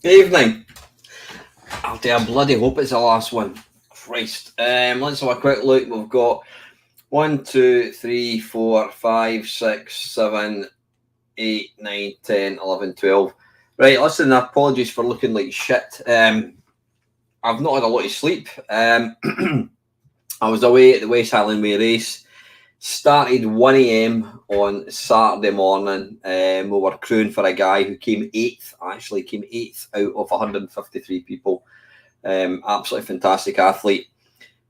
Good evening. I bloody hope it's the last one. Christ. Let's have a quick look. We've got 1, 2, 3, 4, 5, 6, 7, 8, 9, 10, 11, 12. Right, listen, apologies for looking like shit. I've not had a lot of sleep. I was away at the West Highland Way race. Started 1 a.m. on Saturday morning. We were crewing for a guy who came 8th, actually came 8th out of 153 people. Absolutely fantastic athlete.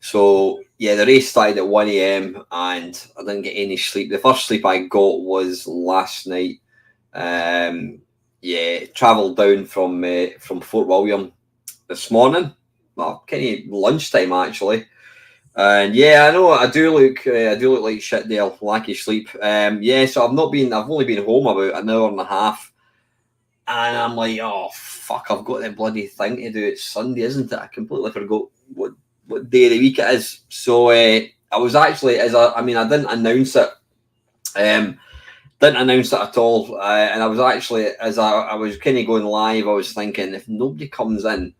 So, yeah, the race started at 1 a.m. and I didn't get any sleep. The first sleep I got was last night. Travelled down from Fort William this morning. Well, kind of lunchtime, actually. And yeah, I know I do look like shit there, lack of sleep. So I've only been home about an hour and a half, and I'm like, oh fuck, I've got that bloody thing to do. It's Sunday, isn't it? I completely forgot what day of the week it is. So I was actually, I didn't announce it, at all, and I was actually, as I was kind of going live, I was thinking, if nobody comes in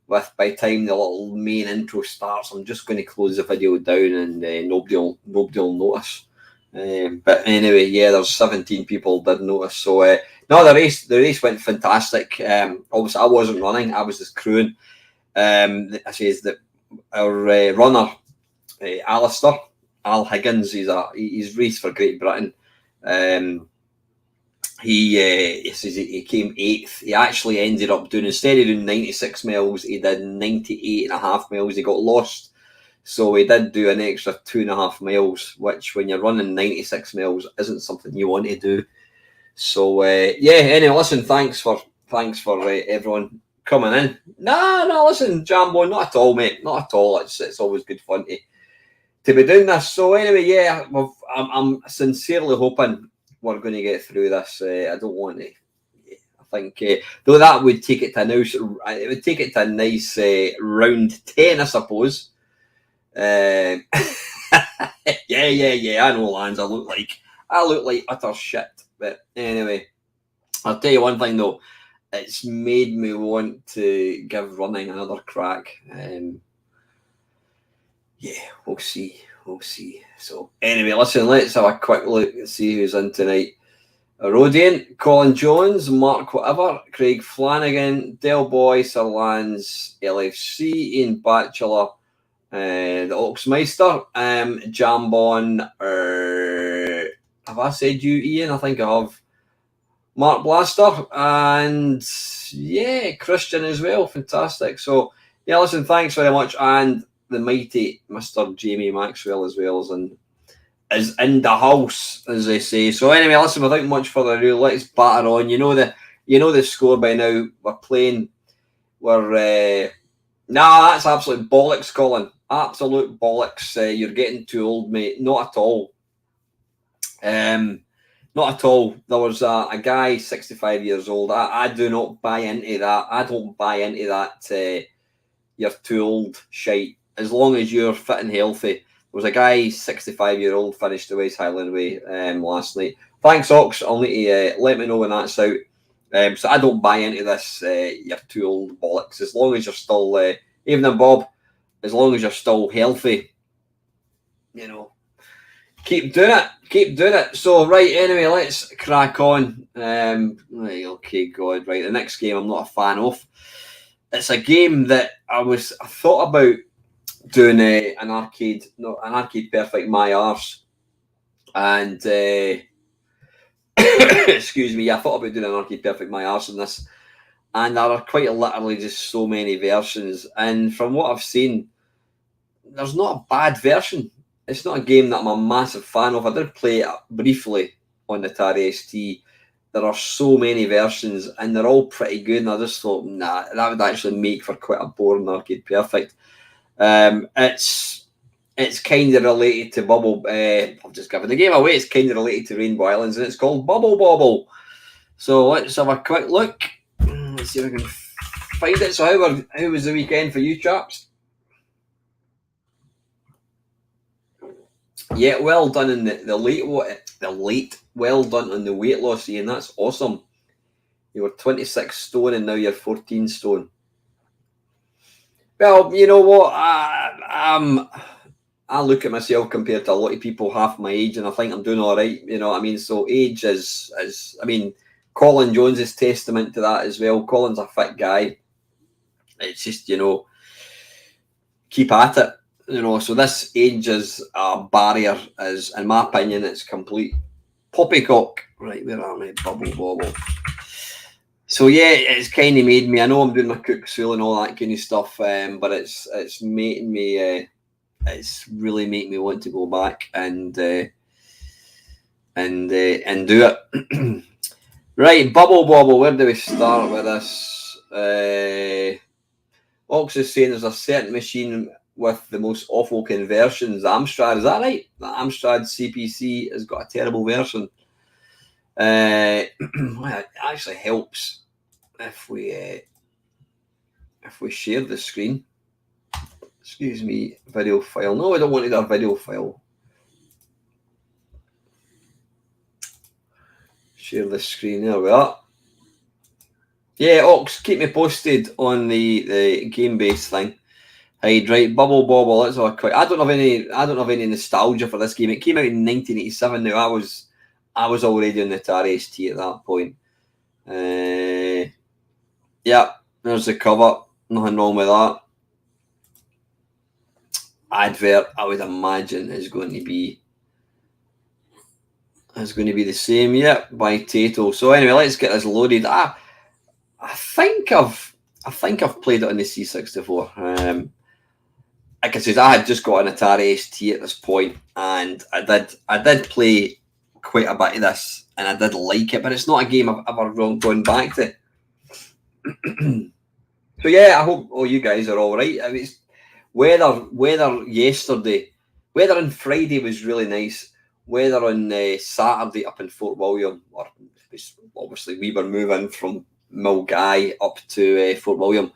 by the time the little main intro starts, I'm just going to close the video down and nobody will notice. But anyway, yeah, there's 17 people did notice. So no, the race went fantastic. Obviously, I wasn't running; I was just crewing. I says that our runner, Alistair Al Higgins, he's raced for Great Britain. He came 8th. He actually ended up doing, instead of doing 96 miles, he did 98.5 miles. He got lost, so he did do an extra 2.5 miles, which when you're running 96 miles isn't something you want to do. So anyway, listen, thanks for everyone coming in. No, listen, Jambo, not at all, mate. Not at all. It's always good fun to be doing this. So anyway, yeah, I'm sincerely hoping we're going to get through this. I don't want to. I think though that would take it to a nice, it would take it to a nice round 10, I suppose. Yeah. I know, Lance. I look like utter shit. But anyway, I'll tell you one thing though. It's made me want to give running another crack. Yeah, we'll see. So anyway, listen, let's have a quick look and see who's in tonight. Rodian, Colin Jones, Mark Whatever, Craig Flanagan, Del Boy, Sir Lance, LFC, Ian Batchelor, the Oxmeister, Jambon, have I said you, Ian? I think I have. Mark Blaster, and yeah, Christian as well. Fantastic. So yeah, listen, thanks very much. And the mighty Mr. Jamie Maxwell as well is in the house, as they say. So anyway, listen, without much further ado, let's batter on. You know the score by now. Nah, that's absolute bollocks, Colin. Absolute bollocks. You're getting too old, mate. Not at all. Not at all. There was a guy, 65 years old. I do not buy into that. I don't buy into that you're too old shite. As long as you're fit and healthy. There was a guy, 65-year-old, finished the West Highland Way last night. Thanks, Ox. I'll need to let me know when that's out. So I don't buy into this you're too old bollocks. As long as you're still, even then, Bob, as long as you're still healthy, you know, keep doing it. So right, anyway, let's crack on. Okay, God, right. The next game I'm not a fan of. It's a game that I thought about doing an arcade perfect my arse, and excuse me, I thought about doing an arcade perfect my arse in this, and there are quite literally just so many versions. And from what I've seen, there's not a bad version. It's not a game that I'm a massive fan of. I did play it briefly on the Atari ST. There are so many versions, and they're all pretty good. And I just thought, nah, that would actually make for quite a boring arcade perfect. It's kind of related to Bubble. I've just given the game away. It's kind of related to Rainbow Islands, and it's called Bobble. So let's have a quick look. Let's see if I can find it. So how was the weekend for you chaps? Yeah, well done in the late. Well done on the weight loss, Ian. That's awesome. You were 26 stone and now you're 14 stone. Well, you know what? I look at myself compared to a lot of people half my age, and I think I'm doing all right. You know what I mean? So age is I mean, Colin Jones is testament to that as well. Colin's a fit guy. It's just, you know, keep at it. You know, so this age is a barrier, as in my opinion, it's complete poppycock. Right, where am I? Bobble. So yeah, it's kind of made me. I know I'm doing my cook school and all that kind of stuff, but it's making me. It's really making me want to go back and do it. Right, Bobble. Where do we start with this? Ox is saying there's a certain machine with the most awful conversions. The Amstrad, is that right? The Amstrad CPC has got a terrible version. Well, it actually helps if we share the screen. Excuse me, video file. No, I don't want a video file. Share the screen. There we are. Yeah, Ox, keep me posted on the game based thing. Right, Bobble. Let's have a quick. I don't have any nostalgia for this game. It came out in 1987. Now I was already on the Atari ST at that point. Yeah, there's the cover. Nothing wrong with that. Advert, I would imagine, is going to be the same. Yeah, by Tato. So anyway, let's get this loaded. I think I've played it on the C64. Like I said, I had just got an Atari ST at this point, and I did play quite a bit of this, and I did like it, but it's not a game I've ever gone back to. So yeah, I hope all you guys are all right. I mean, weather yesterday, weather on Friday was really nice. Weather on Saturday up in Fort William, or obviously we were moving from Milgai up to Fort William.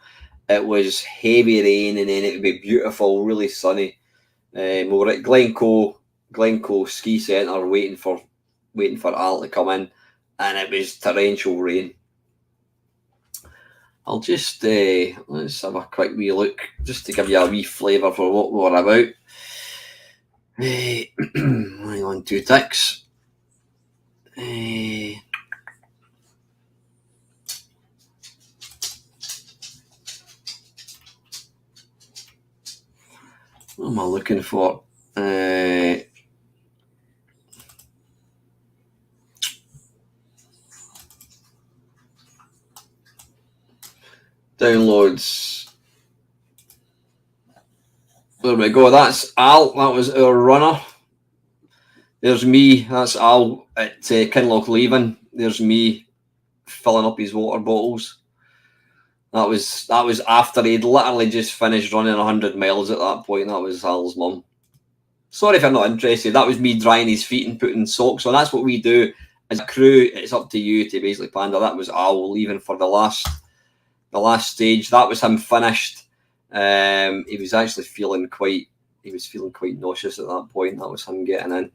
It was heavy rain, and then it would be beautiful, really sunny. We were at Glencoe Ski Centre waiting for Al to come in, and it was torrential rain. I'll just let's have a quick wee look just to give you a wee flavour for what we're about. Hang on, 2 ticks. What am I looking for? Downloads. There we go. That's Al. That was our runner. There's me. That's Al at Kinloch leaving. There's me filling up his water bottles. That was after he'd literally just finished running 100 miles at that point. That was Al's mum. Sorry if I'm not interested. That was me drying his feet and putting socks on. That's what we do as a crew. It's up to you to basically pander. That was Al leaving for the last stage. That was him finished. He was actually feeling quite nauseous at that point. That was him getting in.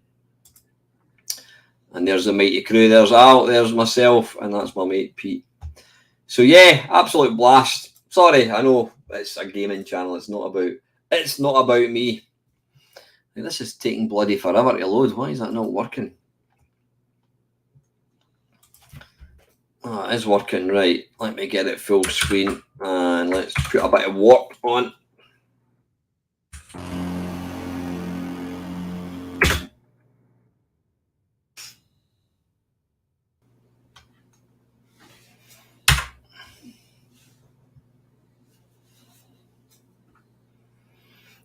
And there's the mighty crew. There's Al, there's myself, and that's my mate Pete. So yeah, absolute blast. Sorry, I know it's a gaming channel. It's not about me. This is taking bloody forever to load. Why is that not working? Oh, it is working, right. Let me get it full screen and let's put a bit of work on.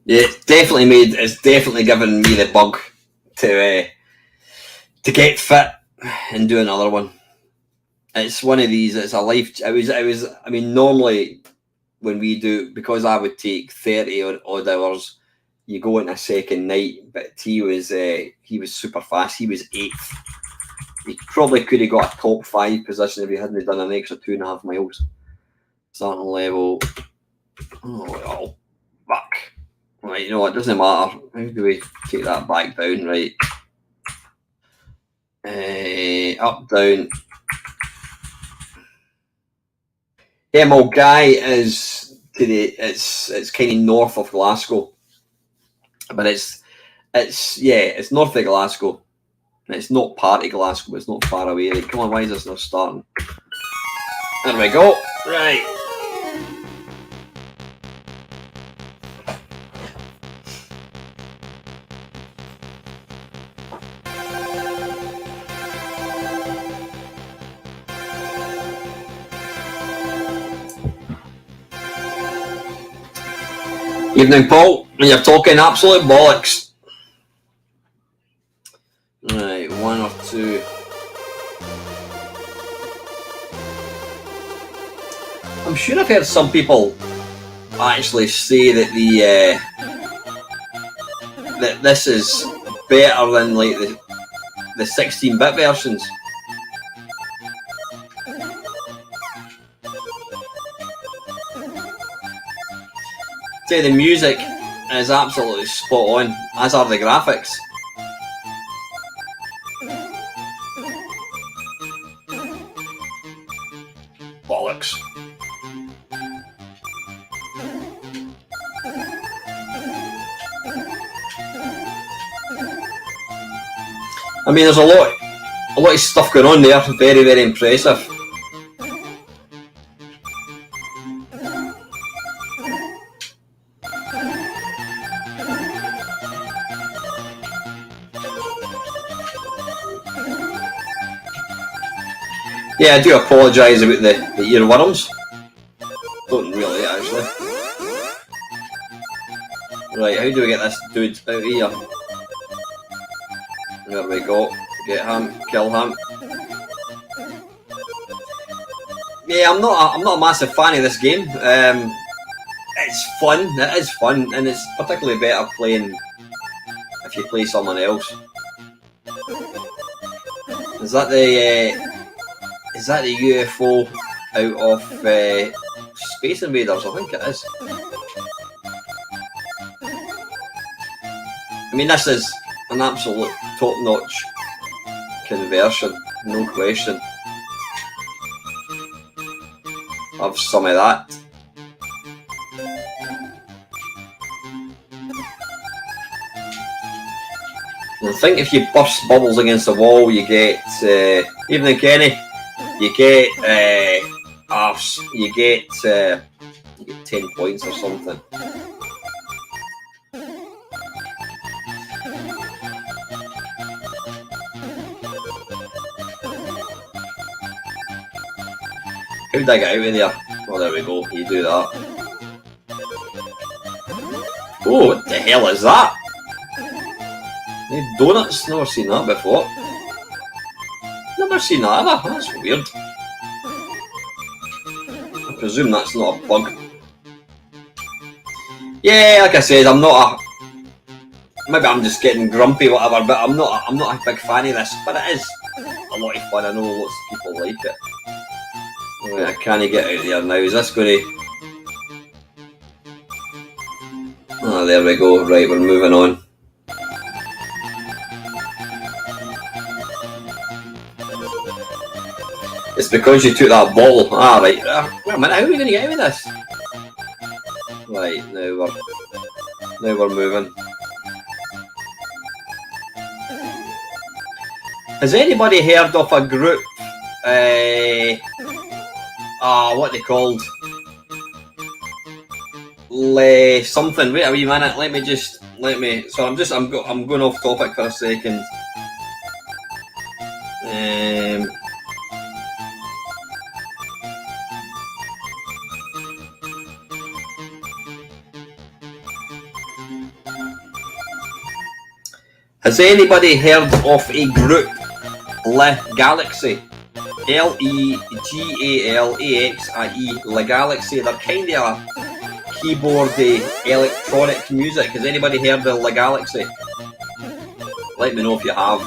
Yeah, it's definitely given me the bug to get fit and do another one. It's one of these. It's a life. It was. I mean, normally when we do, because I would take 30 odd hours, you go into a second night. But he was super fast. He was 8th. He probably could have got a top 5 position if he hadn't done an extra 2.5 miles. Starting level. Oh, back. Right, you know it doesn't matter. How do we take that back down? Right. Up, down. Yeah, Milgai is it's kind of north of Glasgow, but it's north of Glasgow. It's not part of Glasgow, but it's not far away. Right, come on, why is this not starting? There we go. Right. Evening, Paul. And you're talking absolute bollocks. Right, 1 or 2. I'm sure I've heard some people actually say that that this is better than like the 16-bit versions. Say the music is absolutely spot on, as are the graphics. Bollocks. I mean, there's a lot of stuff going on there. Very, very impressive. Yeah, I do apologise about the earworms. Don't really, actually. Right, how do we get this dude out of here? There we go. Get him, kill him. Yeah, I'm not a massive fan of this game. It's fun. It is fun, and it's particularly better playing if you play someone else. Is that the UFO out of Space Invaders? I think it is. I mean, this is an absolute top-notch conversion, no question. Have some of that. I think if you burst bubbles against the wall, you get even in Kenny, you get 10 points or something. How did I get out of there? Oh, there we go. You do that. Oh, what the hell is that? Donuts? Never seen that before. Never seen that either. That's weird. I presume that's not a bug. Yeah, like I said, I'm not a. Maybe I'm just getting grumpy, whatever. But I'm not a big fan of this. But it is a lot of fun. I know lots of people like it. Right, I can't get out of there now. Is this going to? Oh, there we go. Right, we're moving on. It's because you took that bottle. Ah, right. Wait a minute, how are we going to get out of this? Right, now we're moving. Has anybody heard of a group? What they called? Something. Wait a wee minute. So I'm going off topic for a second. Has anybody heard of a group, Galaxy? Legalaxie, Galaxy. They're kind of a keyboardy electronic music. Has anybody heard of Galaxy? Let me know if you have.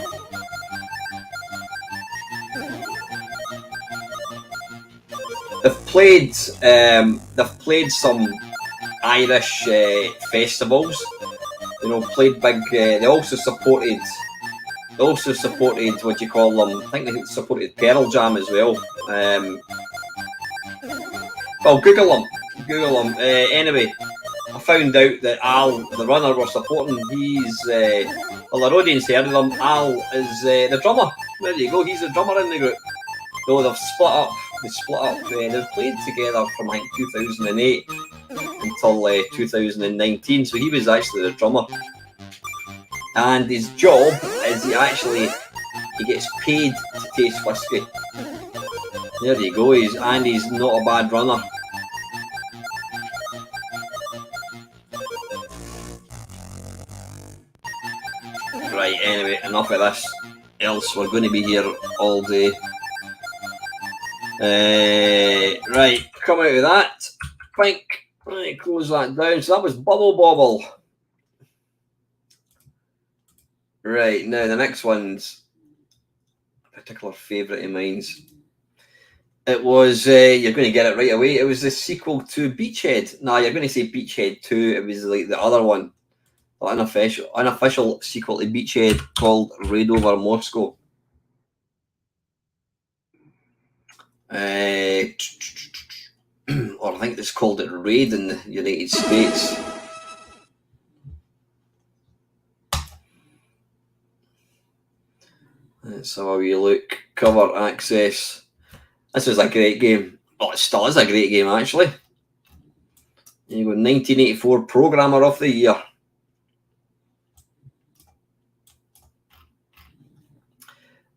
They've played some Irish festivals. You know, played big. They also supported what you call them. I think they supported Pearl Jam as well. Well, Google them. Anyway, I found out that Al, the runner, we're supporting. He's well, our audience heard of him. Al is the drummer. There you go. He's the drummer in the group. No, they've split up. They've played together from like 2008 until 2019. So he was actually the drummer. And his job is he gets paid to taste whiskey. There you go. He's not a bad runner. Right, anyway, enough of this. Else we're going to be here all day. Right, come out of that. Pink. Right, close that down. So that was Bobble. Right, now the next one's a particular favourite of mine's. It was, you're going to get it right away, it was the sequel to Beachhead. No, you're going to say Beachhead 2, it was like the other one. The unofficial sequel to Beachhead called Raid Over Moscow. Or I think it's called it Raid in the United States. Let's have a wee look. Cover access. This is a great game. Well, it still is a great game, actually. And you go 1984 Programmer of the Year.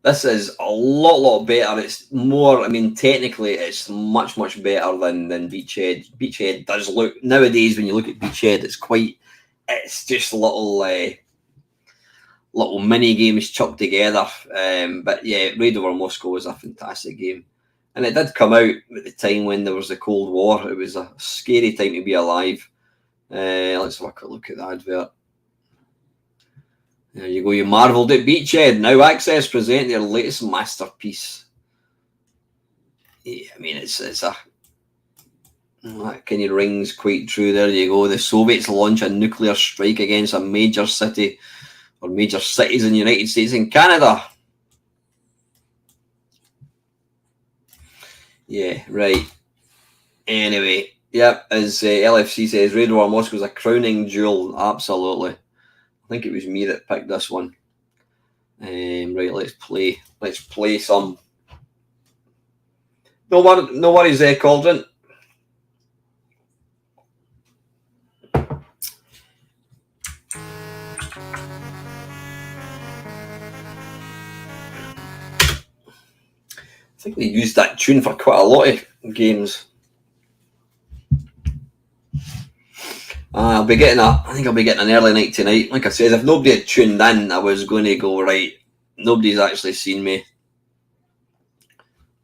This is a lot better. It's more, I mean, technically, it's much better than Beachhead. Beachhead does look, nowadays, when you look at Beachhead, it's just little mini games chucked together. But yeah, Raid Over Moscow is a fantastic game. And it did come out at the time when there was the Cold War. It was a scary time to be alive. Let's have a quick look at the advert. There you go. You marvelled at Beachhead. Now Access present their latest masterpiece. Yeah, I mean, it's a... That kind of rings quite true. There you go. The Soviets launch a nuclear strike against a major city or major cities in the United States and Canada. Yeah, right. Anyway, yep, as LFC says, Raid War Moscow is a crowning jewel. Absolutely. I think it was me that picked this one. Right, let's play. Let's play some. No worries there, Cauldron. I think they used that tune for quite a lot of games. I think I'll be getting an early night tonight. Like I said, if nobody had tuned in, I was going to go, right, nobody's actually seen me.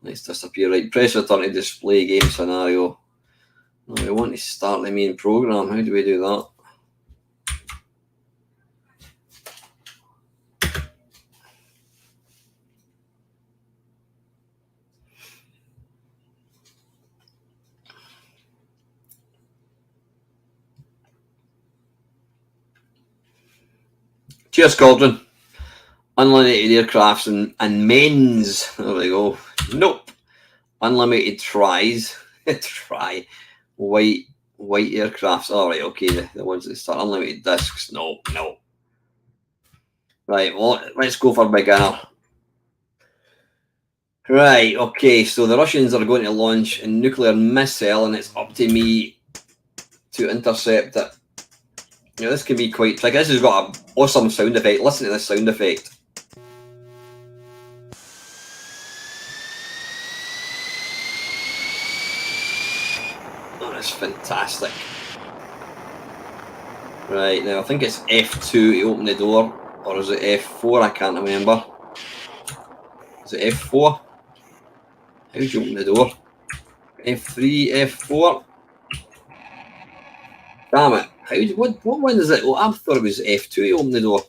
Let's disappear. Right, press return to display game scenario. No, we want to start the main program. How do we do that? Cheers, Cauldron. Unlimited aircrafts and men's. There we go. Nope. Unlimited tries. Try. White aircrafts. All right, okay. The ones that start unlimited discs. No. Right, well, let's go for beginner. Right, okay. So the Russians are going to launch a nuclear missile, and it's up to me to intercept it. You know, this can be quite tricky. This has got an awesome sound effect. Listen to this sound effect. Oh, that's fantastic. Right, now I think it's F2 to open the door, or is it F4? I can't remember. Is it F4? How do you open the door? F3, F4? Damn it. What one is it? Well, I thought it was F2 to open the door.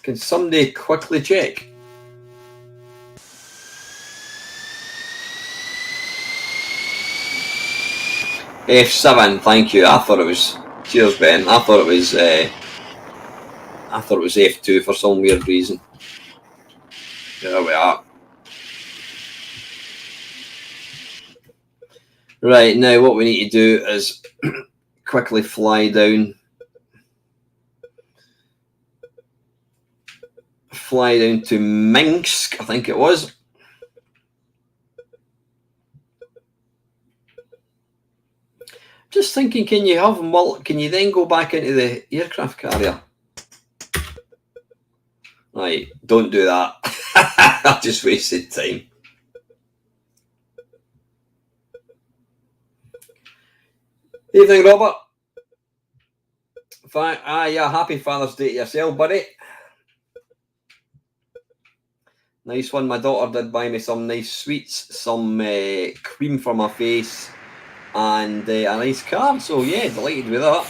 Can somebody quickly check? F7, thank you. I thought it was... Cheers, Ben. I thought it was F2 for some weird reason. There we are. Right, now what we need to do is quickly fly down. Fly down to Minsk, I think it was. Just thinking, can you then go back into the aircraft carrier? Right, don't do that. I just wasted time. Evening, Robert. Yeah, happy Father's Day to yourself, buddy. Nice one. My daughter did buy me some nice sweets, some cream for my face, and a nice card. So yeah, delighted with that.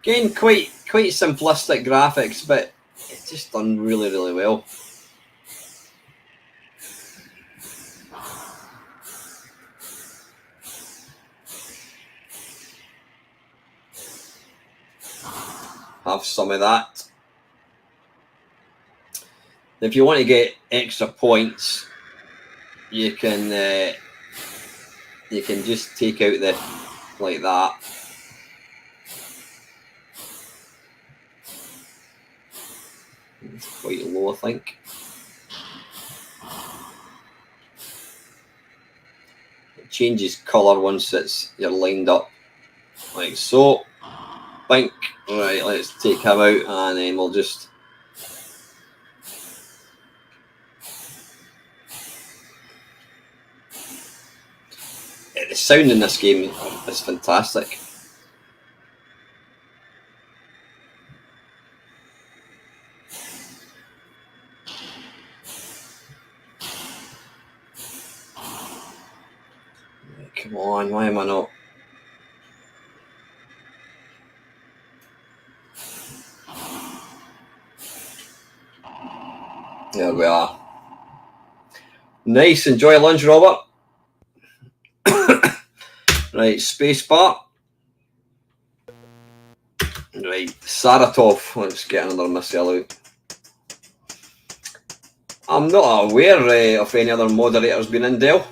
Again, quite simplistic graphics, but it's just done really, really well. Have some of that. If you want to get extra points, you can just take out the like that. It's quite low, I think. It changes colour once you're lined up. like so. Bink. Right, let's take him out and then we'll just... The sound in this game is fantastic. Come on, why am I not? There we are. Nice, enjoy lunch, Robert. Right, spacebar. Right, Saratov. Let's get another missile out. I'm not aware of any other moderators being in Dell.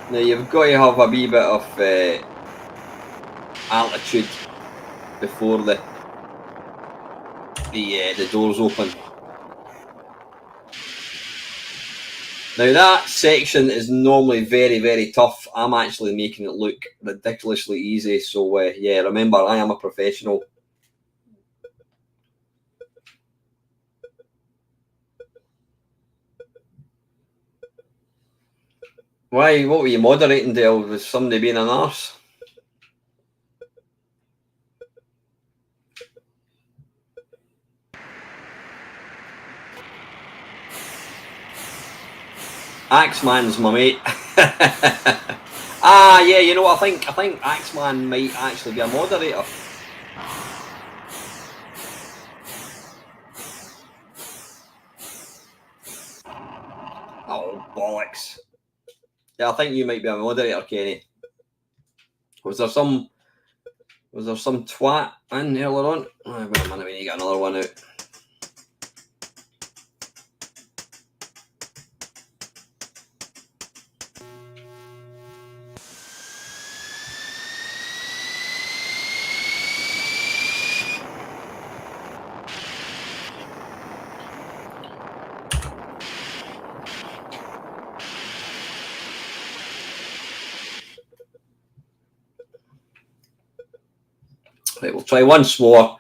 Now you've got to have a wee bit of altitude before the doors open. Now that section is normally very, very tough. I'm actually making it look ridiculously easy. So yeah, remember, I am a professional. Why? What were you moderating, Dale? Was somebody being an arse? Axeman's my mate. Ah, yeah. You know, I think Axeman might actually be a moderator. Oh bollocks! Yeah, I think you might be a moderator, Kenny. Was there some twat in earlier on? Oh, wait a minute, we need to get another one out. Right, we'll try once more.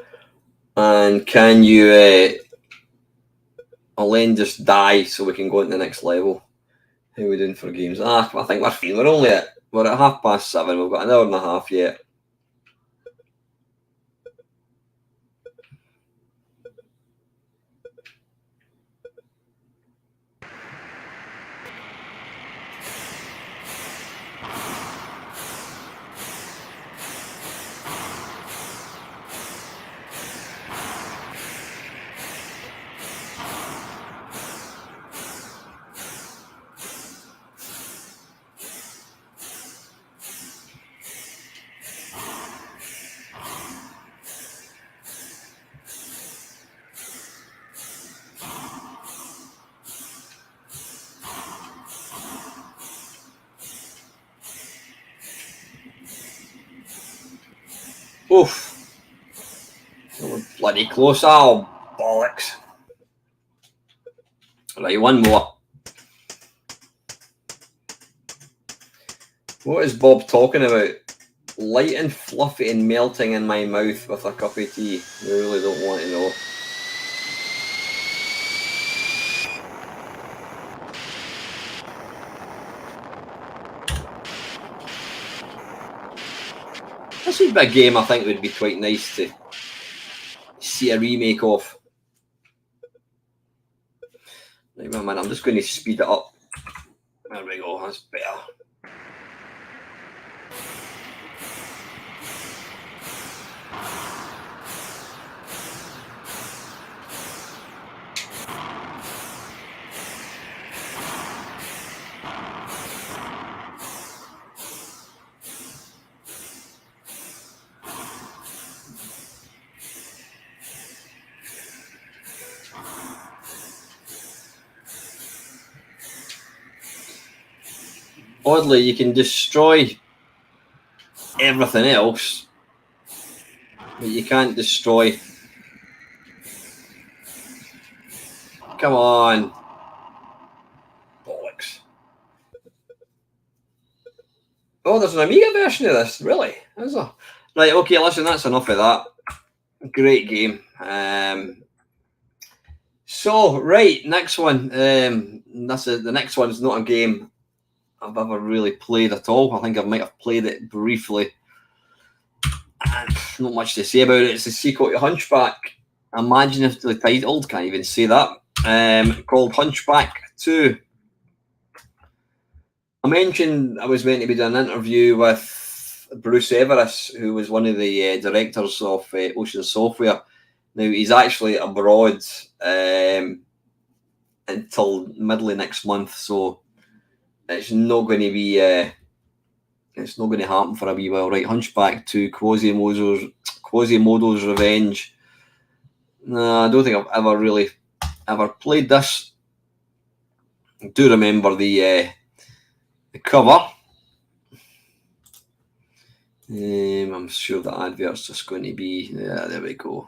And can you Elaine just die so we can go into the next level? How are we doing for games? I think we're fine. We're at 7:30. We've got an hour and a half yet. Oof. That was bloody close. Oh, bollocks. Right, one more. What is Bob talking about? Light and fluffy and melting in my mouth with a cup of tea. I really don't want to know. This would be a game I think would be quite nice to see a remake of. Right, man, I'm just going to speed it up. There we go, that's better. Oddly, you can destroy everything else, but you can't destroy... Come on. Bollocks. Oh, there's an Amiga version of this, really? Is there? Right, okay, listen, that's enough of that. Great game. So, right, next one. The next one's not a game I've ever really played at all. I think I might have played it briefly. Not much to say about it. It's a sequel to Hunchback. Imaginatively titled, can't even say that. Called Hunchback II. I mentioned I was meant to be doing an interview with Bruce Everest, who was one of the directors of Ocean Software. Now, he's actually abroad until middle of next month, so it's not going to be it's not going to happen for a wee while. Right, Hunchback 2, Quasimodo's Revenge. No, I don't think I've ever played this. I do remember the cover. I'm sure the advert's just going to be... Yeah, there we go.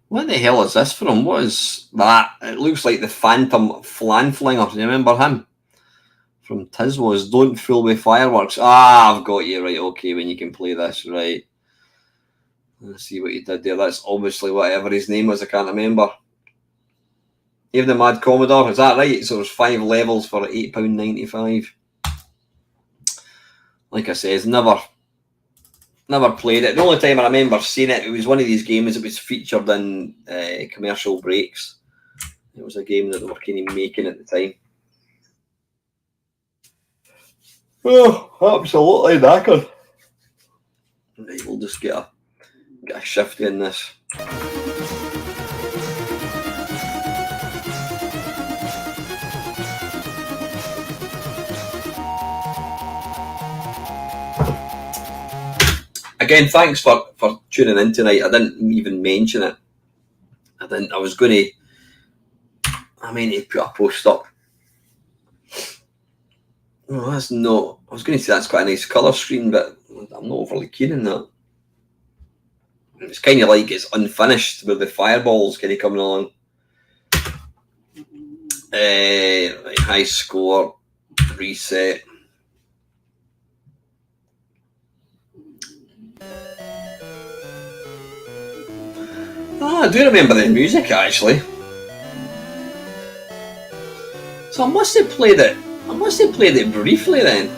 What the hell is this from? What is that? It looks like the Phantom Flanflinger. Do you remember him? From Tiswas. Don't fool with fireworks. Ah, I've got you. Right, okay, when you can play this. Right. Let's see what you did there. That's obviously whatever his name was. I can't remember. Even the Mad Commodore. Is that right? So there's 5 levels for £8.95. Like I said, never played it. The only time I remember seeing it, it was one of these games that was featured in commercial breaks. It was a game that they were kind of making at the time. Oh, absolutely knackered. Right, we'll just get a shifty in this. Again, thanks for tuning in tonight. I didn't even mention it. I was going to... I mean, to put a post up. Oh, that's not... I was going to say that's quite a nice colour screen, but I'm not overly keen on that. It's kind of like it's unfinished with the fireballs kind of coming along. High score, reset. Oh, I do remember the music actually. So I must have played it briefly then.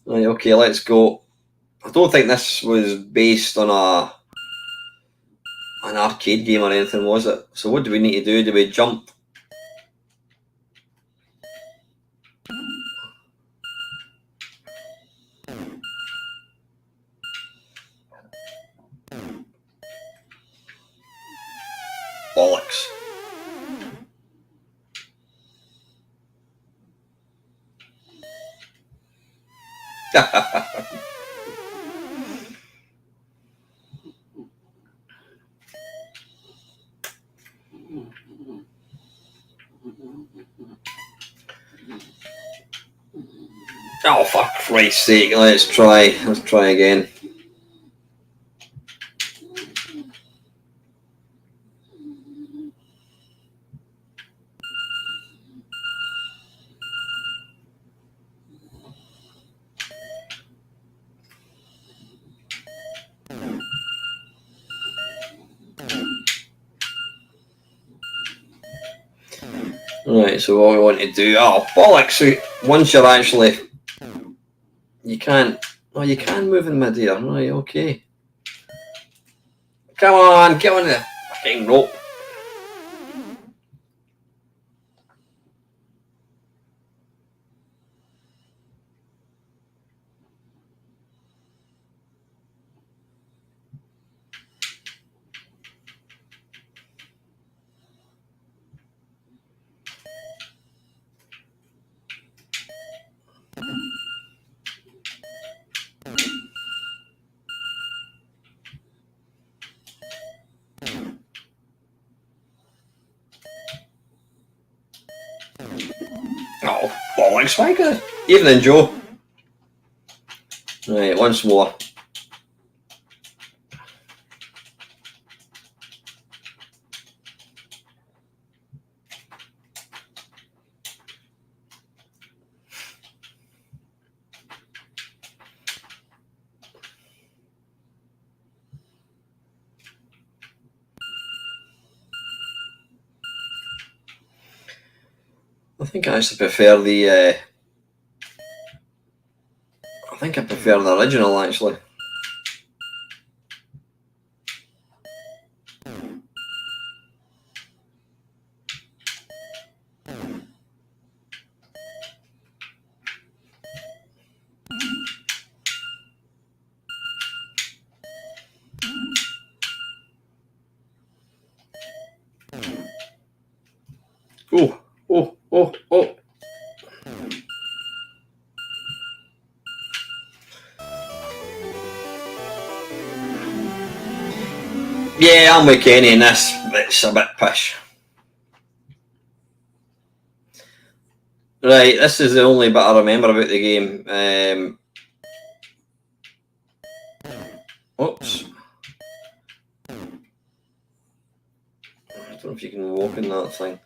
Right, okay, let's go. I don't think this was based on an arcade game or anything, was it? So what do we need to do? Do we jump? Bollocks. Oh, for Christ's sake, let's try again. Right, so what we want to do... Oh, bollocks! So once you're actually... You can't... Oh, you can move in mid-air. Right, okay. Come on, get on the fucking rope. Oh, bollocks, why could Evening, Joe. Right, once more. I think I actually prefer the. I think I prefer the original actually. Oh, oh, oh, oh. Yeah, I'm with Kenny in this. It's a bit pish. Right, this is the only bit I remember about the game. Oops. I don't know if you can walk in that thing.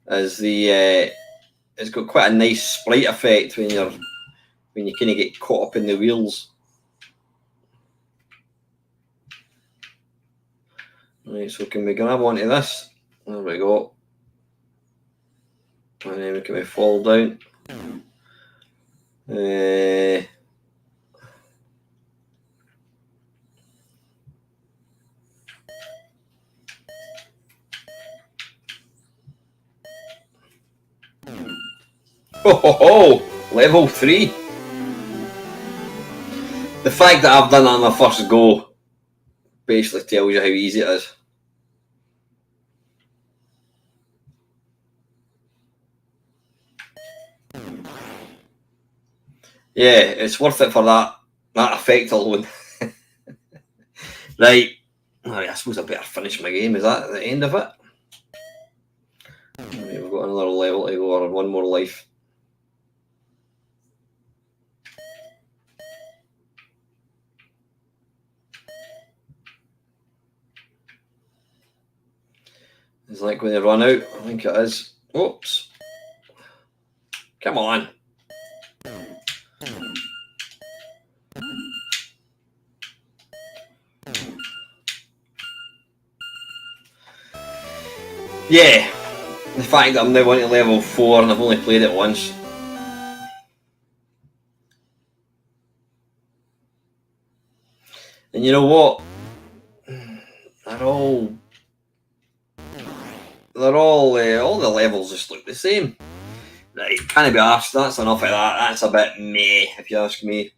As the it's got quite a nice sprite effect when you kind of get caught up in the wheels. Right, so can we grab onto this? There we go. And then can we fall down? Oh, level 3. The fact that I've done that on my first go basically tells you how easy it is. Yeah, it's worth it for that effect alone. Right. Alright, I suppose I better finish my game. Is that the end of it? Right, we've got another level to go, or one more life. It's like when they run out, I think it is. Oops. Come on. Yeah. The fact that I'm now on to level 4 and I've only played it once. And you know what? All the levels just look the same. Right, can't be arsed. That's enough of that. That's a bit meh, if you ask me.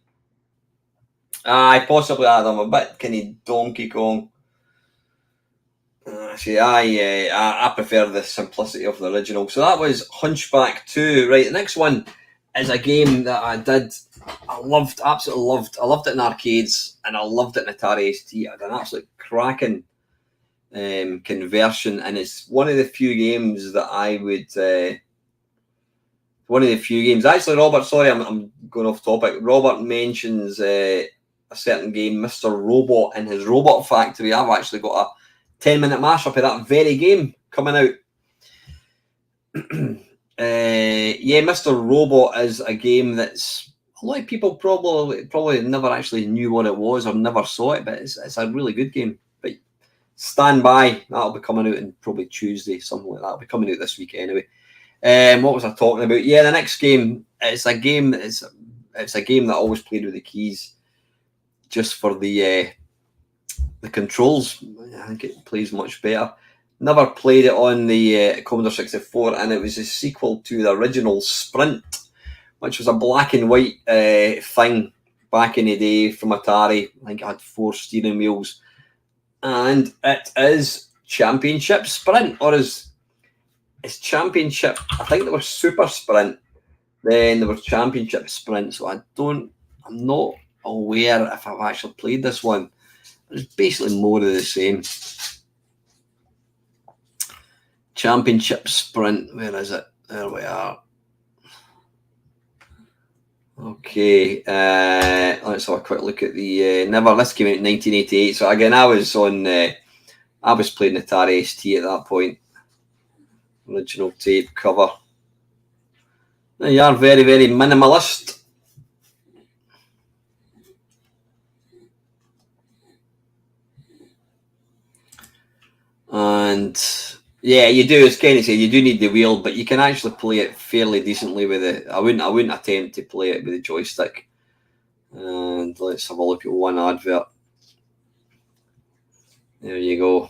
Aye, possibly I'm a bit kind of Donkey Kong. See, I prefer the simplicity of the original. So that was Hunchback 2. Right, the next one is a game that I loved, absolutely loved. I loved it in arcades and I loved it in Atari ST. I had an absolute cracking conversion, and it's one of the few games that I would. One of the few games. Actually, Robert, sorry, I'm going off topic. Robert mentions a certain game, Mr. Robot, in his Robot Factory. I've actually got a 10-minute mashup of that very game coming out. Yeah, Mr. Robot is a game that's a lot of people probably never actually knew what it was or never saw it, but it's a really good game. But stand by, that'll be coming out in probably Tuesday, something like that. It'll be coming out this week anyway. What was I talking about? Yeah, the next game. It's a game that I always played with the keys, just for the controls. I think it plays much better. Never played it on the Commodore 64, and it was a sequel to the original Sprint, which was a black and white thing back in the day from Atari. I think it had 4 steering wheels, and it is Championship Sprint, or is it's Championship. I think there was Super Sprint, then there was Championship Sprint. So I'm not aware if I've actually played this one. It's basically more of the same. Championship Sprint, where is it? There we are. Okay, let's have a quick look at the this came out in 1988. So again, I was playing Atari ST at that point. Original tape cover. Now you are very, very minimalist. And Yeah, you do. As Kenny said, you do need the wheel, but you can actually play it fairly decently with it. I wouldn't attempt to play it with the joystick. And let's have a look at one advert. There you go.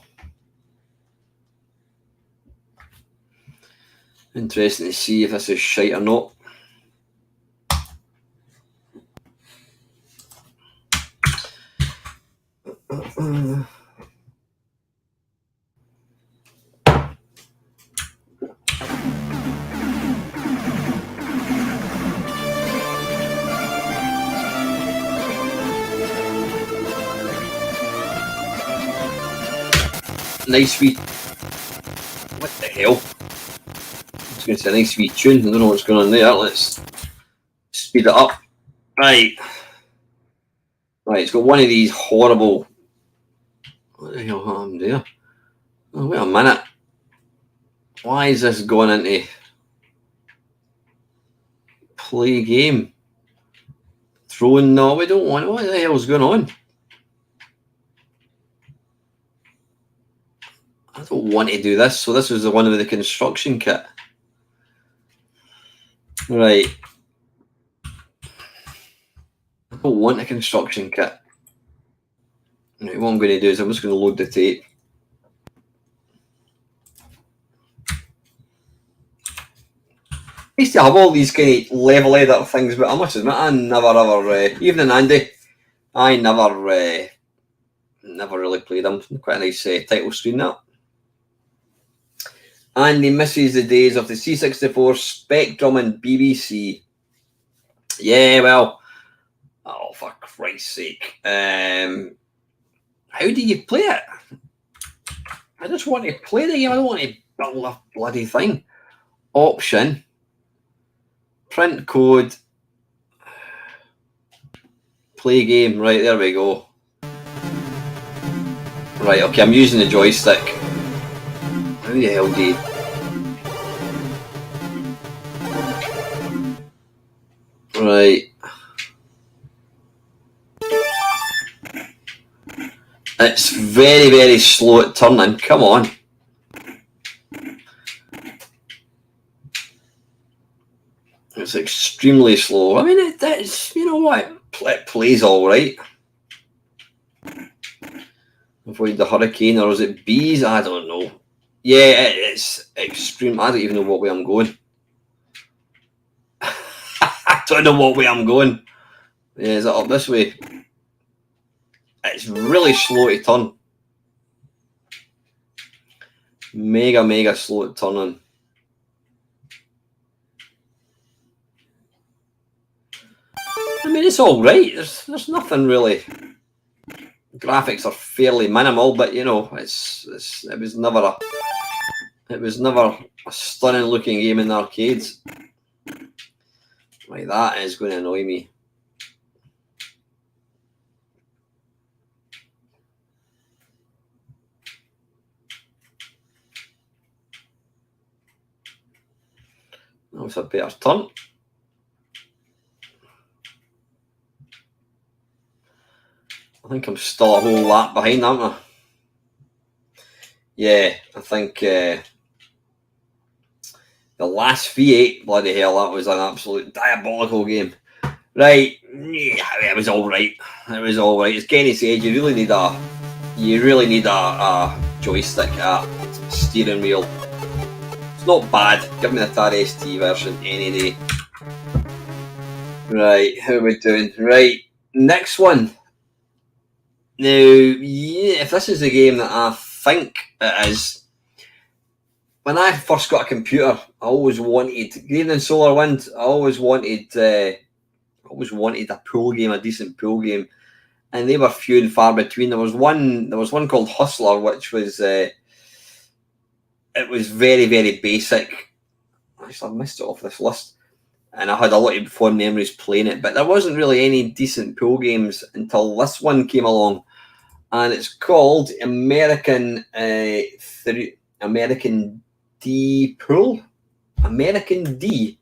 Interesting to see if this is shite or not. Nice wee. What the hell? I was going to say a nice wee tune. I don't know what's going on there. Let's speed it up. Right. Right, it's got one of these horrible. What the hell happened there? Oh, wait a minute. Why is this going into play game? Throwing? No, we don't want. What the hell's going on? I don't want to do this. So this was the one with the construction kit. Right. I don't want a construction kit. Right, what I'm going to do is I'm just going to load the tape. I used to have all these kind of level editor things, but I must admit, I never ever, even in Andy, I never really played them. Quite a nice title screen, that. Andy misses the days of the C64, Spectrum and BBC. Yeah, well, oh, for Christ's sake. How do you play it? I just want to play the game. I don't want to build a bloody thing. Option. Print code. Play game. Right, there we go. Right, okay, I'm using the joystick. How the hell do you... Right. It's very, very slow at turning. Come on. It's extremely slow. I mean, it's, you know what? It plays all right. Avoid the hurricane, or is it bees? I don't know. Yeah, it's extreme. I don't even know what way I'm going. I don't know what way I'm going. Yeah, is it up this way? It's really slow to turn. Mega, mega slow at turning. I mean, it's all right. There's nothing really. Graphics are fairly minimal, but you know, it was never a stunning looking game in the arcades. Right, that is going to annoy me. That was a better turn. I think I'm still a whole lap behind, aren't I? Yeah, I think the last V8, bloody hell, that was an absolute diabolical game. Right, yeah, it was all right. It was all right. As Kenny said, you really need a joystick, a steering wheel. It's not bad. Give me the Atari ST version any day. Right, how are we doing? Right, next one. Now, yeah, if this is the game that I think it is, when I first got a computer, I always wanted, even in Solar Wind, I always wanted a pool game, a decent pool game, and they were few and far between. There was one called Hustler, which was it was very, very basic. Actually, I missed it off this list, and I had a lot of fond memories playing it. But there wasn't really any decent pool games until this one came along, and it's called American D Pool. American D.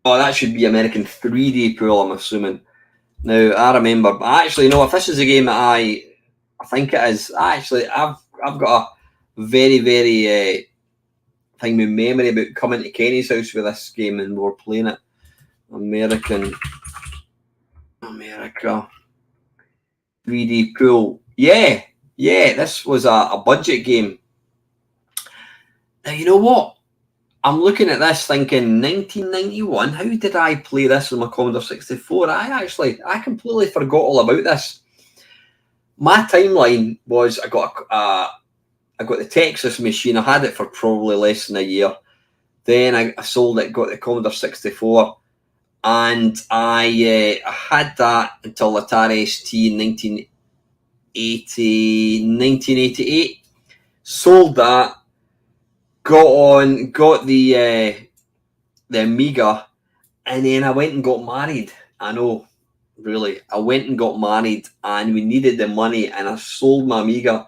Oh, that should be American 3D Pool, I'm assuming. Now, I remember, actually, no, if this is a game that I think it is, I've got very, very thing with memory about coming to Kenny's house with this game and we were playing it. America 3D pool. Yeah, this was a budget game. Now, you know what? I'm looking at this thinking 1991, how did I play this on my Commodore 64? I completely forgot all about this. My timeline was I got the Texas machine. I had it for probably less than a year. Then I sold it, got the Commodore 64, and I had that until Atari ST in 1988. Sold that, got the Amiga, and then I went and got married. I know, really. I went and got married, and we needed the money, and I sold my Amiga.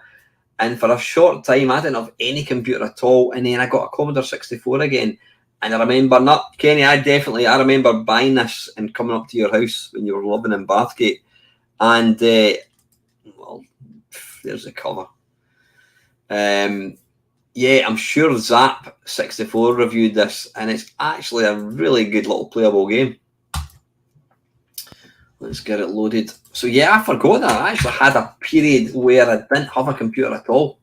And for a short time, I didn't have any computer at all. And then I got a Commodore 64 again. And I remember, Kenny, I remember buying this and coming up to your house when you were living in Bathgate. And, well, there's the cover. Yeah, I'm sure Zap64 reviewed this. And it's actually a really good little playable game. Let's get it loaded. So yeah, I forgot that. I actually had a period where I didn't have a computer at all.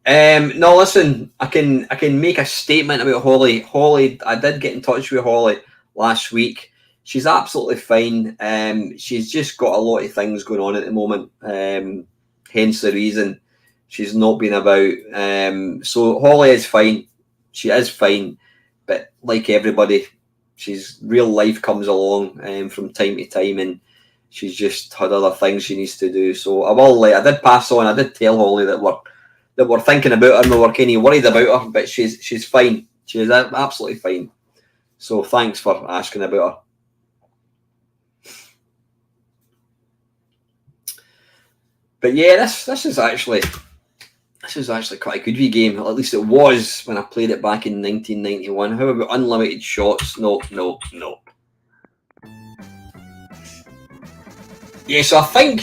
No, listen, I can make a statement about Holly. Holly, I did get in touch with Holly last week. She's absolutely fine. She's just got a lot of things going on at the moment. Hence the reason she's not been about. So Holly is fine. She is fine. But like everybody, she's real life comes along from time to time, and she's just had other things she needs to do. So I did pass on. I did tell Holly that we're thinking about her and we were kind of worried about her, but she's fine. She's absolutely fine. So thanks for asking about her. But yeah, this is actually quite a good wee game. At least it was when I played it back in 1991. How about unlimited shots? No. Yeah, so I think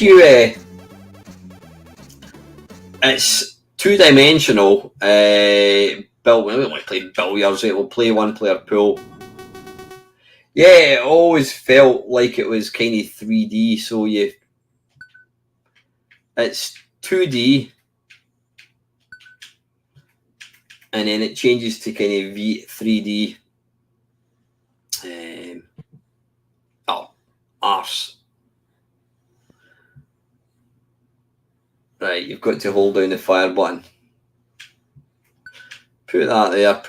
it's two-dimensional. We don't want to play billiards. We'll play one-player pool. Yeah, it always felt like it was kind of 3D. So it's 2D. And then it changes to kind of 3D. Arse. Right, you've got to hold down the fire button. Put that there.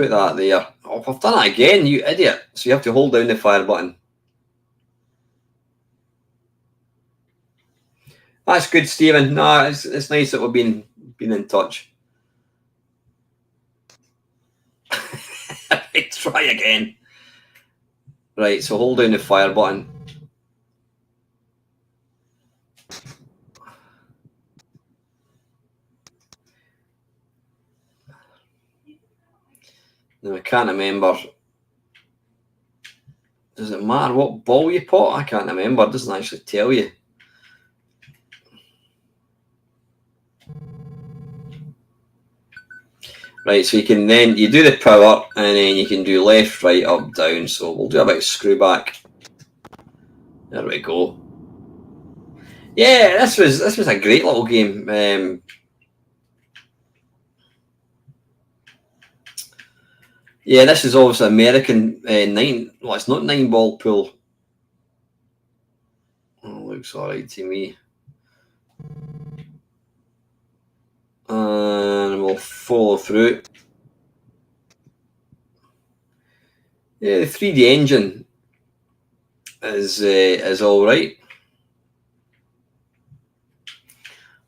Oh, I've done it again, you idiot. So you have to hold down the fire button. That's good, Stephen. No, it's nice that we've been in touch. Try again. Right, so hold down the fire button. Now I can't remember. Does it matter what ball you put? I can't remember. It doesn't actually tell you. Right, so you do the power, and then you can do left, right, up, down. So we'll do a bit of screw back. There we go. Yeah, this was a great little game. Yeah, this is obviously American 9. Well, it's not 9-ball pool. Oh, looks alright to me. And we'll follow through. Yeah, the 3D engine is all right.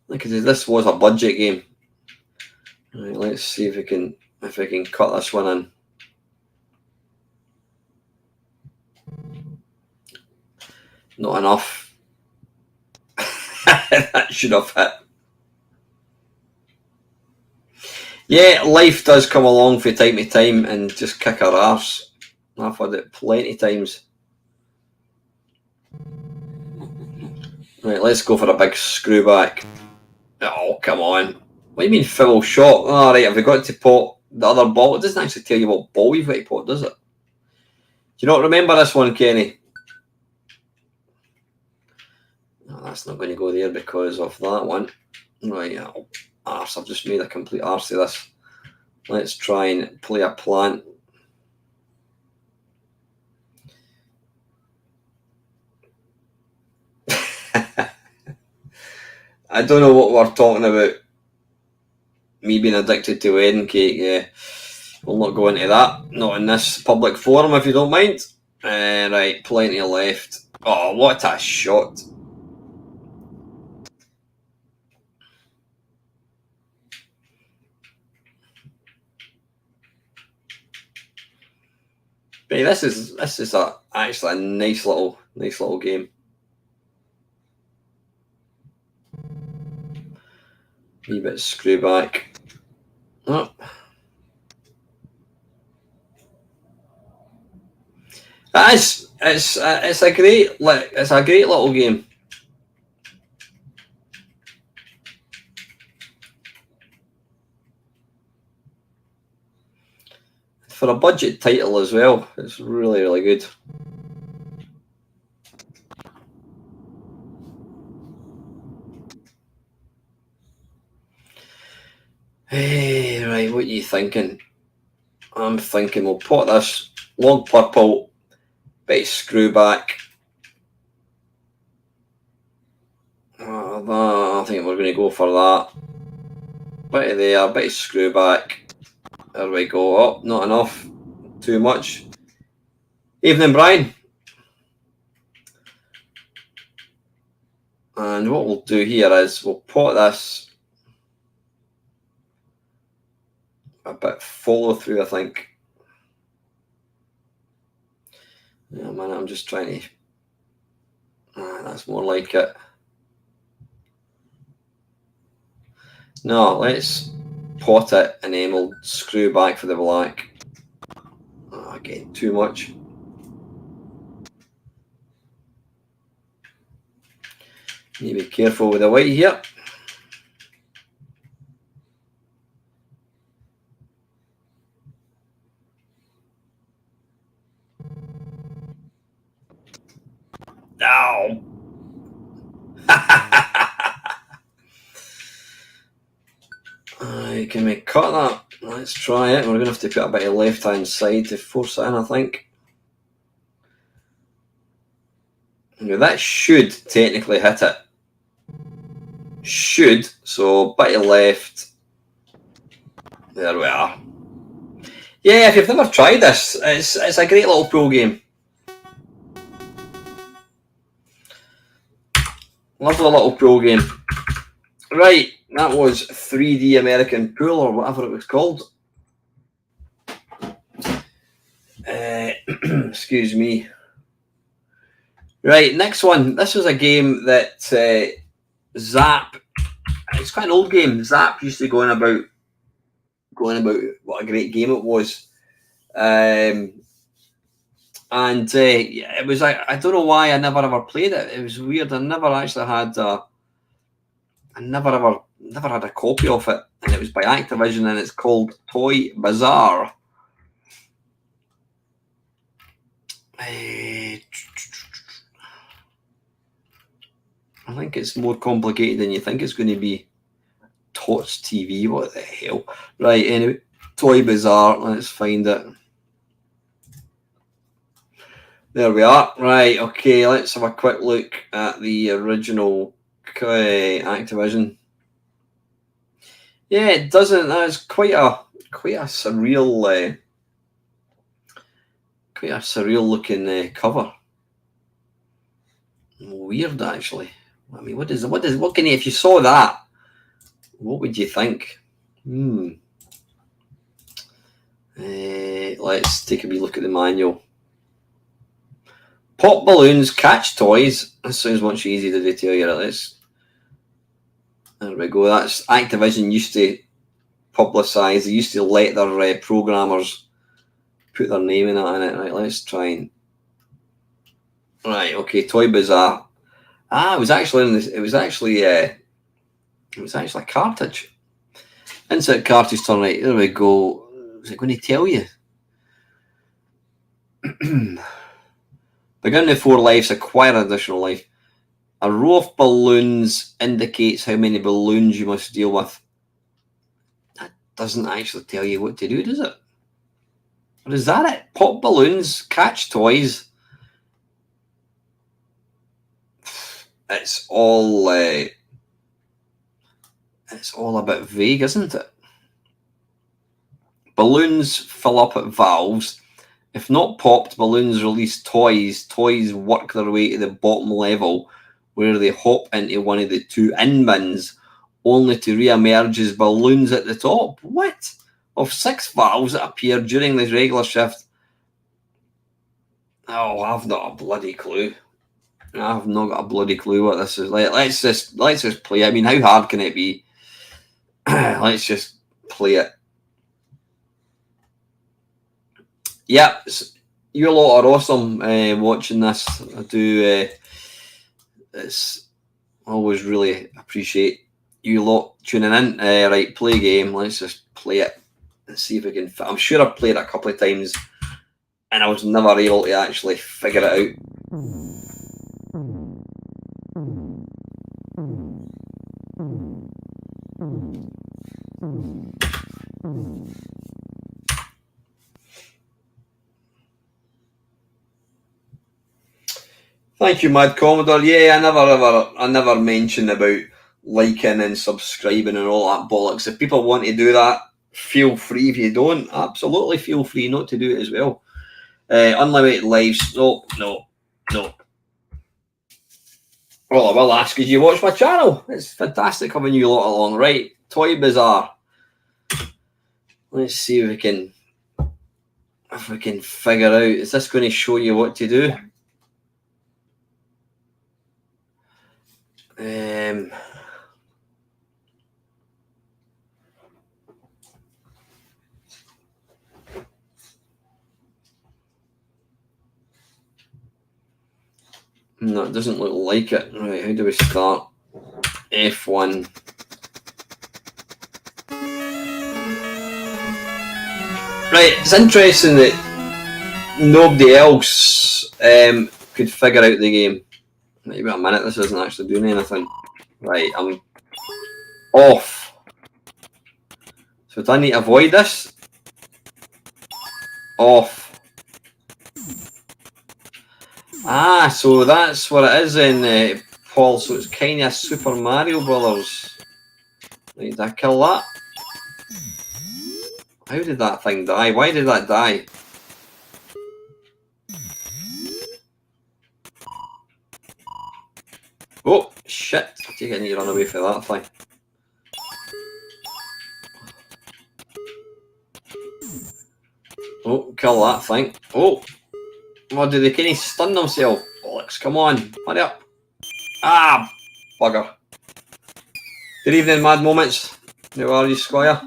Like I said, this was a budget game. Right, let's see if I can cut this one in. Not enough. That should have hit. Yeah, life does come along from time to time and just kick our arse. I've had it plenty of times. Right, let's go for a big screw back. Oh, come on. What do you mean foul shot? All right, have we got to pot the other ball? It doesn't actually tell you what ball you've got to pot, does it? Do you not remember this one, Kenny? No, that's not going to go there because of that one. Right, arse, I've just made a complete arse of this. Let's try and play a plant. I don't know what we're talking about. Me being addicted to wedding cake, yeah. We'll not go into that. Not in this public forum, if you don't mind. Right, plenty left. Oh, what a shot. But this is actually a nice little game. Wee bit screw back. Oh. It's a great little game. For a budget title as well, it's really, really good. Hey, right, what are you thinking? I'm thinking we'll pot this log purple, bit of screw back. I think we're going to go for that. Bit of there, bit of screw back. There we go. Oh, not enough. Too much. Evening, Brian. And what we'll do here is we'll pot this a bit follow through, I think. Yeah, man, I'm just trying to. That's more like it. No, let's pot it and then we'll screw back for the black. Again, too much. Need to be careful with the white here. Ow! Can we cut that? Let's try it. We're going to have to put a bit of left-hand side to force it in, I think. Now that should technically hit it. Should. So, bit of left. There we are. Yeah, if you've never tried this, it's a great little pool game. Lovely little pool game. Right, that was 3D American Pool or whatever it was called. Excuse me. Right, next one. This was a game that Zap. It's quite an old game. Zap used to go on about what a great game it was. And it was I don't know why I never ever played it. It was weird. I never actually had never had a copy of it, and it was by Activision, and it's called Toy Bazaar. I think it's more complicated than you think it's going to be. Tots TV, what the hell? Right, anyway, Toy Bazaar, let's find it. There we are. Right, okay, let's have a quick look at the original Activision. Yeah, it doesn't. That's quite a surreal, looking cover. Weird, actually. I mean, what can you? If you saw that, what would you think? Let's take a wee look at the manual. Pop balloons, catch toys. That sounds much easier to do to you. There we go. That's Activision used to publicise. They used to let their programmers put their name in it. Right, let's try and. Right, okay. Toy Bazaar. It was actually a cartridge. Insert cartridge turn right. There we go. Is it going to tell you? Begin with 4 lives, acquire additional life. A row of balloons indicates how many balloons you must deal with. That doesn't actually tell you what to do, does it? Or is that it? Pop balloons, catch toys. It's all a bit vague, isn't it? Balloons fill up at valves. If not popped, balloons release toys. Toys work their way to the bottom level, where they hop into one of the 2 in bins, only to re-emerge as balloons at the top. What? Of 6 valves that appear during this regular shift. Oh, I've not a bloody clue. I've not got a bloody clue what this is. Let's just play. I mean, how hard can it be? Let's just play it. Yeah, you lot are awesome watching this. I do. It's always really appreciate you lot tuning in. Right, play game. Let's just play it and see if we can. I'm sure I've played it a couple of times, and I was never able to actually figure it out. Thank you, Mad Commodore. Yeah, I never mentioned about liking and subscribing and all that bollocks. If people want to do that, feel free. If you don't, absolutely feel free not to do it as well. Unlimited lives. No. Well, I will ask because you watch my channel. It's fantastic having you lot along. Right, Toy Bazaar. Let's see if we can figure out. Is this going to show you what to do? No, it doesn't look like it. Right, how do we start? F1. Right, it's interesting that nobody else could figure out the game. Maybe a minute, this isn't actually doing anything. Right, I'm off. So do I need to avoid this? Off. Ah, so that's what it is in Paul. So it's kind of Super Mario Brothers. Right, did I kill that? How did that thing die? Why did that die? Oh, shit. I think I need to run away from that thing. Oh, kill that thing. Oh. What, do they kind of stun themselves? Bollocks, come on. Hurry up. Ah, bugger. Good evening, Mad Moments. How are you, Squire?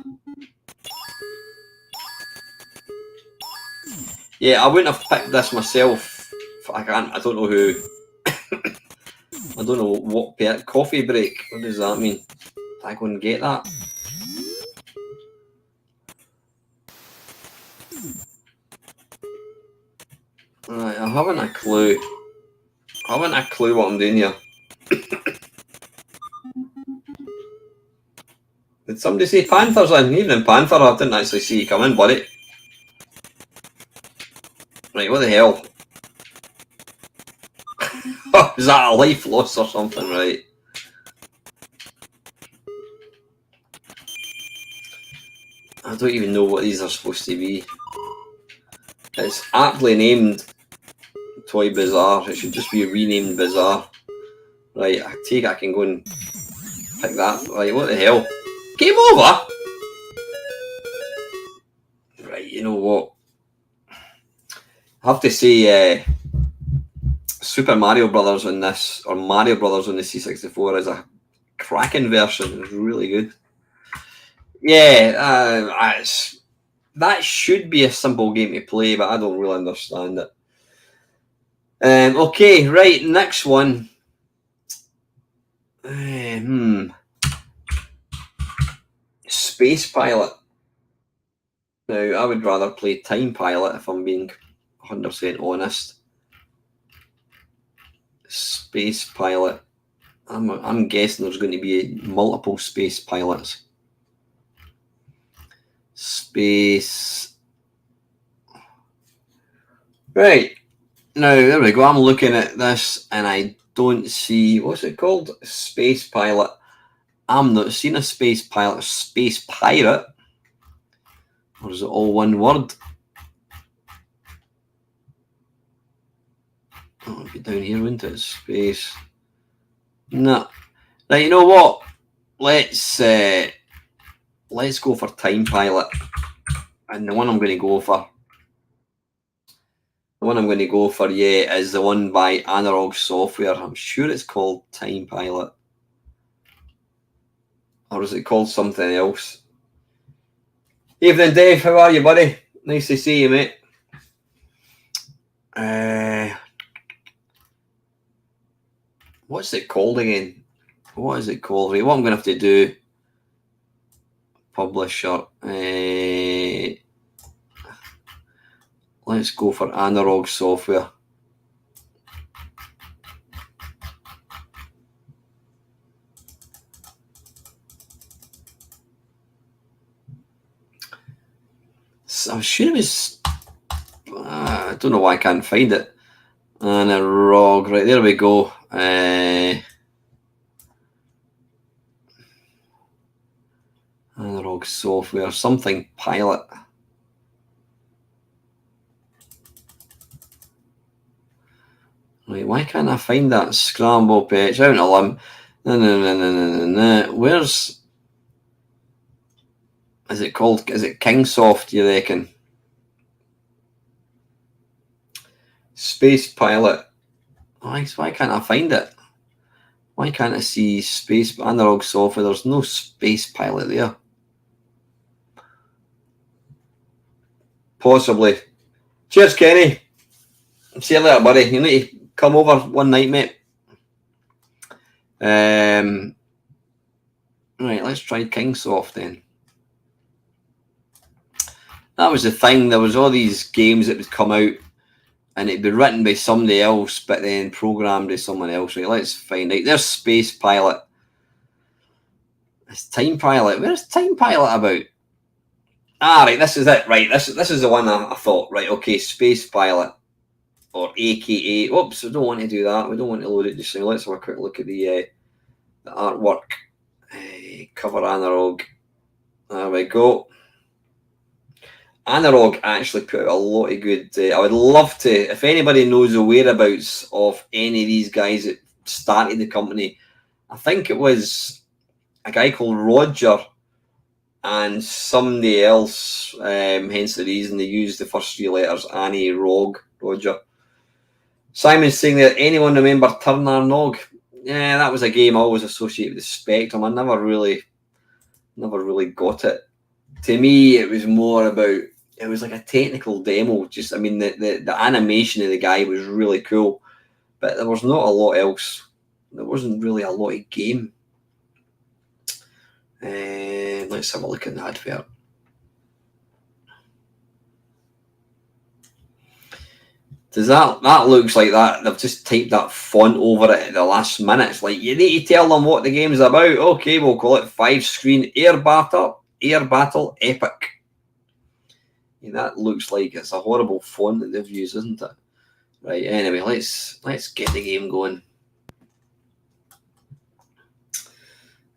Yeah, I wouldn't have picked this myself. I don't know who. I don't know what coffee break. What does that mean? Did I go and get that? Right, I haven't a clue. I haven't a clue what I'm doing here. Did somebody say Panther's in? Even in Panther, I didn't actually see you come in, buddy. Right, what the hell? Oh, is that a life loss or something, right? I don't even know what these are supposed to be. It's aptly named Toy Bazaar. It should just be renamed Bazaar. Right, I take it I can go and pick that. Right, what the hell? Game over? Right, you know what? I have to say, Super Mario Brothers on this, or Mario Brothers on the C64 is a cracking version. It's really good. Yeah, that should be a simple game to play, but I don't really understand it. Okay, right, next one. Space Pilot. Now, I would rather play Time Pilot if I'm being 100% honest. Space Pilot. I'm guessing there's going to be multiple Space Pilots. Space. Right. Now, there we go. I'm looking at this and I don't see, what's it called? Space Pilot. I'm not seeing a Space Pilot. Space Pirate. Or is it all one word? Oh, it'd be down here, wouldn't it? Space. No. Right, you know what? Let's go for Time Pilot. And the one I'm going to go for, yeah, is the one by Analog Software. I'm sure it's called Time Pilot. Or is it called something else? Evening, Dave. How are you, buddy? Nice to see you, mate. What's it called again? What is it called? Right, what I'm going to have to do, publisher. Let's go for Analog Software. I'm sure it was. I don't know why I can't find it. Analog. Right, there we go. Analog Software. Something Pilot. Right, why can't I find that? Scramble page. Out on a limb. No. Where's... Is it called... Is it Kingsoft, you reckon? Space Pilot. Why can't I find it? Why can't I see Space Analog Software? There's no Space Pilot there. Possibly. Cheers, Kenny. See you later, buddy. You need to come over one night, mate. Right, let's try Kingsoft then. That was the thing. There was all these games that would come out and it'd be written by somebody else, but then programmed by someone else. Right, let's find out. There's Space Pilot. It's Time Pilot. Where's Time Pilot about? Ah, right, this is it. Right, this is the one I thought. Right, okay, Space Pilot. Or AKA. Oops, we don't want to do that. We don't want to load it just now. Let's have a quick look at the artwork. Cover Analog. There we go. Analog actually put out a lot of good... I would love to... If anybody knows the whereabouts of any of these guys that started the company, I think it was a guy called Roger and somebody else, hence the reason they used the first three letters, Annie, Roger. Simon's saying that anyone remember Turner Nog? Yeah, that was a game I always associated with the Spectrum. I never really got it. To me, it was more about, it was like a technical demo. Just, I mean, the animation of the guy was really cool, but there was not a lot else. There wasn't really a lot of game. Let's have a look at the advert. Does that looks like that? They've just typed that font over it at the last minute. It's like, you need to tell them what the game's about. Okay, we'll call it 5-screen Air Battle Epic. Yeah, that looks like it's a horrible font that they've used, isn't it? Right. Anyway, let's get the game going.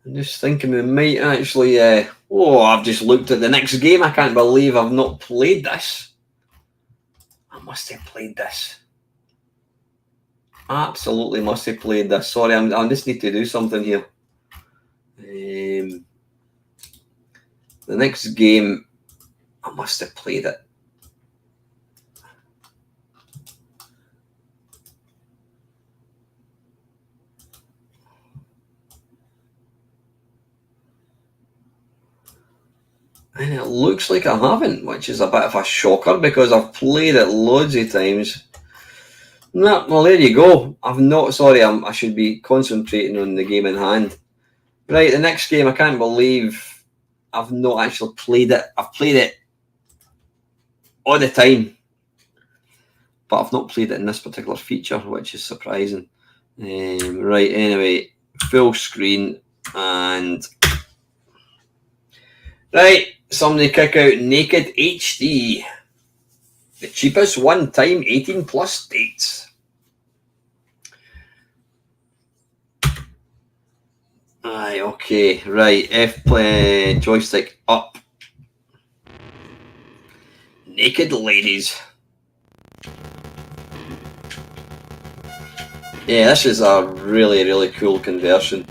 I'm just thinking we might actually. I've just looked at the next game. I can't believe I've not played this. I must have played this. Absolutely must have played this. Sorry, I just need to do something here. The next game, I must have played it. And it looks like I haven't, which is a bit of a shocker because I've played it loads of times. No, well, there you go. I've not, sorry, I should be concentrating on the game in hand. Right, the next game, I can't believe I've not actually played it. I've played it all the time, but I've not played it in this particular feature, which is surprising. Right, anyway, full screen and right, somebody kick out Naked HD. The cheapest one-time 18+ dates. Aye, okay, right. F play joystick up. Naked ladies. Yeah, this is a really, really cool conversion.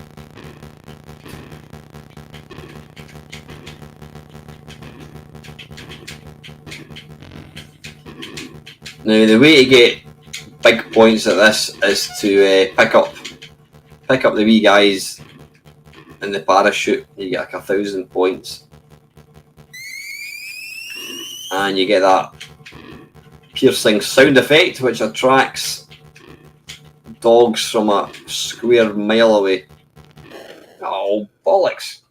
Now, the way to get big points at this is to pick up the wee guys in the parachute. You get like 1,000 points, and you get that piercing sound effect, which attracts dogs from a square mile away. Oh, bollocks.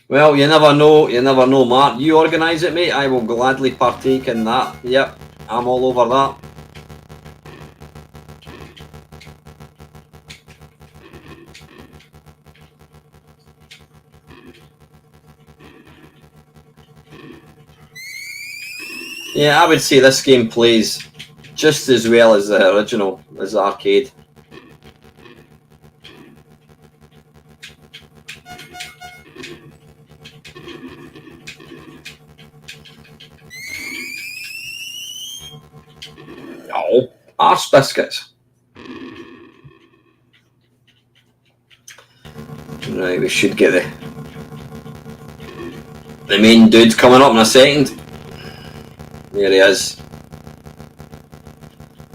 Well, you never know, Mark. You organise it, mate. I will gladly partake in that. Yep, I'm all over that. Yeah, I would say this game plays just as well as the original, as the arcade. Oh, arse biscuits. Right, we should get the main dude coming up in a second. There he is.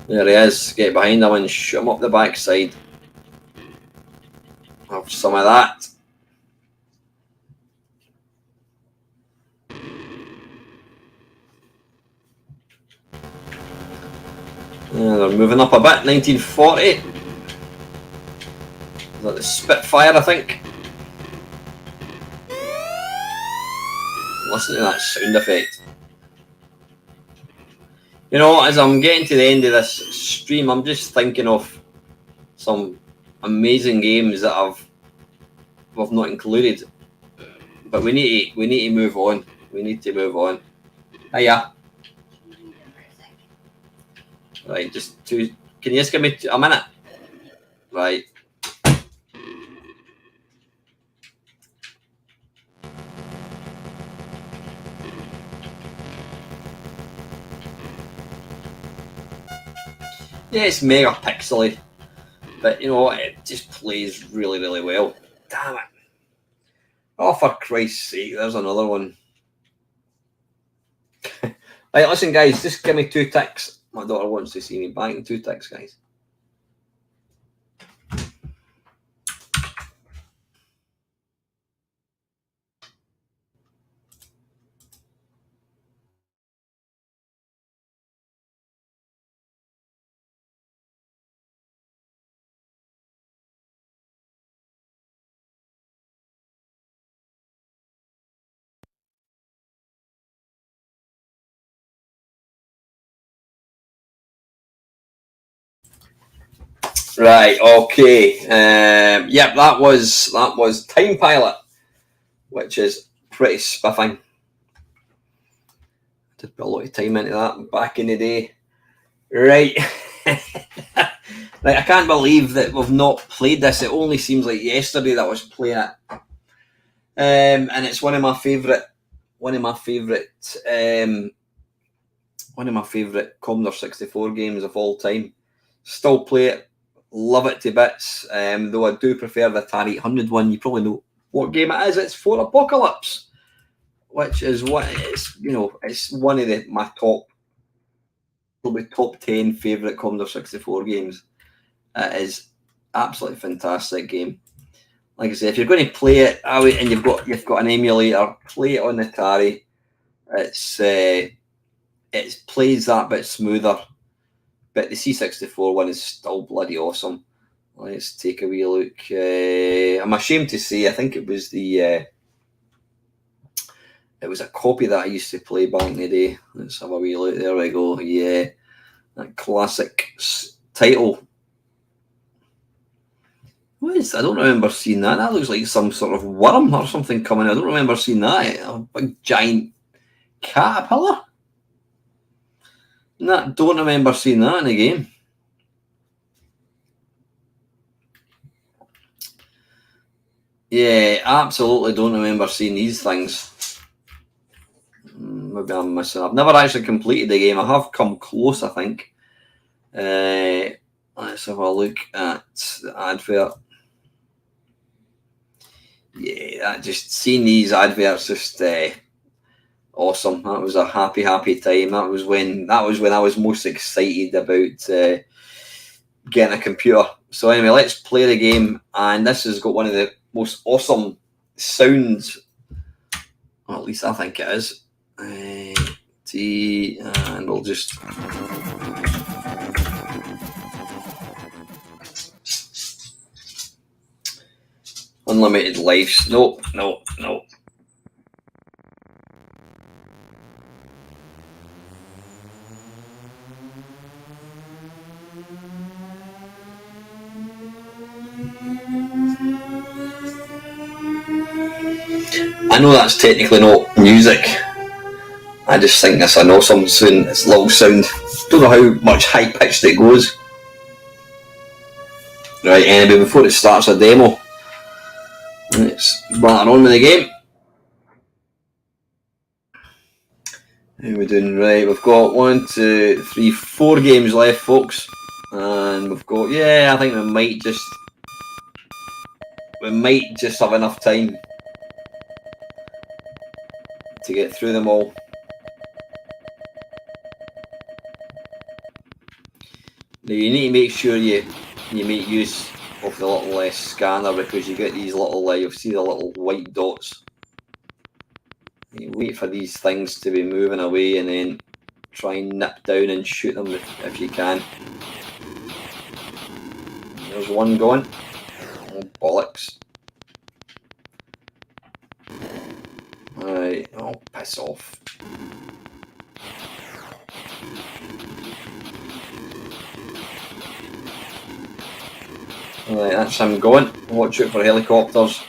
There he is. Get behind him and shoot him up the backside. Have some of that. Yeah, they're moving up a bit. 1940. Is that the Spitfire, I think? Listen to that sound effect. You know, as I'm getting to the end of this stream, I'm just thinking of some amazing games that we've not included. But we need to move on. We need to move on. Hiya. Right, just two. Can you just give me a minute? Right. Yeah, it's mega pixely, but you know it just plays really, really well. Damn it! Oh, for Christ's sake! There's another one. Right, listen, guys. Just give me 2 ticks. My daughter wants to see me back in 2 ticks, guys. Right. Okay. Yep. That was Time Pilot, which is pretty spiffing. Did put a lot of time into that back in the day. Right. Right. I can't believe that we've not played this. It only seems like yesterday that I was playing it. And it's one of my favourite Commodore 64 games of all time. Still play it, love it to bits. Though I do prefer the Atari 800 one. You probably know what game it is. It's for Apocalypse, which is what it's. You know, it's one of my probably top 10 favourite Commodore 64 games. It is absolutely fantastic game. Like I say, if you're going to play it and you've got an emulator, play it on the Atari. It plays that bit smoother, but the C64 one is still bloody awesome. Let's take a wee look. I'm ashamed to say, I think it was it was a copy that I used to play back in the day. Let's have a wee look. There we go. Yeah, that classic title. What is? I don't remember seeing that. That looks like some sort of worm or something coming. I don't remember seeing that. A big giant caterpillar. No, don't remember seeing that in the game. Yeah, absolutely don't remember seeing these things. Maybe I'm missing. I've never actually completed the game. I have come close, I think. Let's have a look at the advert. Yeah, just seeing these adverts just awesome. That was a happy time. That was when I was most excited about getting a computer. So anyway, let's play the game, and this has got one of the most awesome sounds. Well, at least I think it is. And we'll just. Unlimited lives. Nope. I know that's technically not music. I just think that's an awesome sound. It's a little sound. Don't know how much high pitched it goes. Right, anyway, before it starts a demo, let's batter on with the game. How are we doing? Right, we've got 1, 2, 3, 4 games left, folks. And we've got, I think we might just have enough time to get through them all. Now you need to make sure you make use of the little scanner, because you get these little, you'll see the little white dots. You wait for these things to be moving away and then try and nip down and shoot them if you can. There's one going. Oh, bollocks. Alright, oh, piss off. Alright, that's him going. Watch out for helicopters.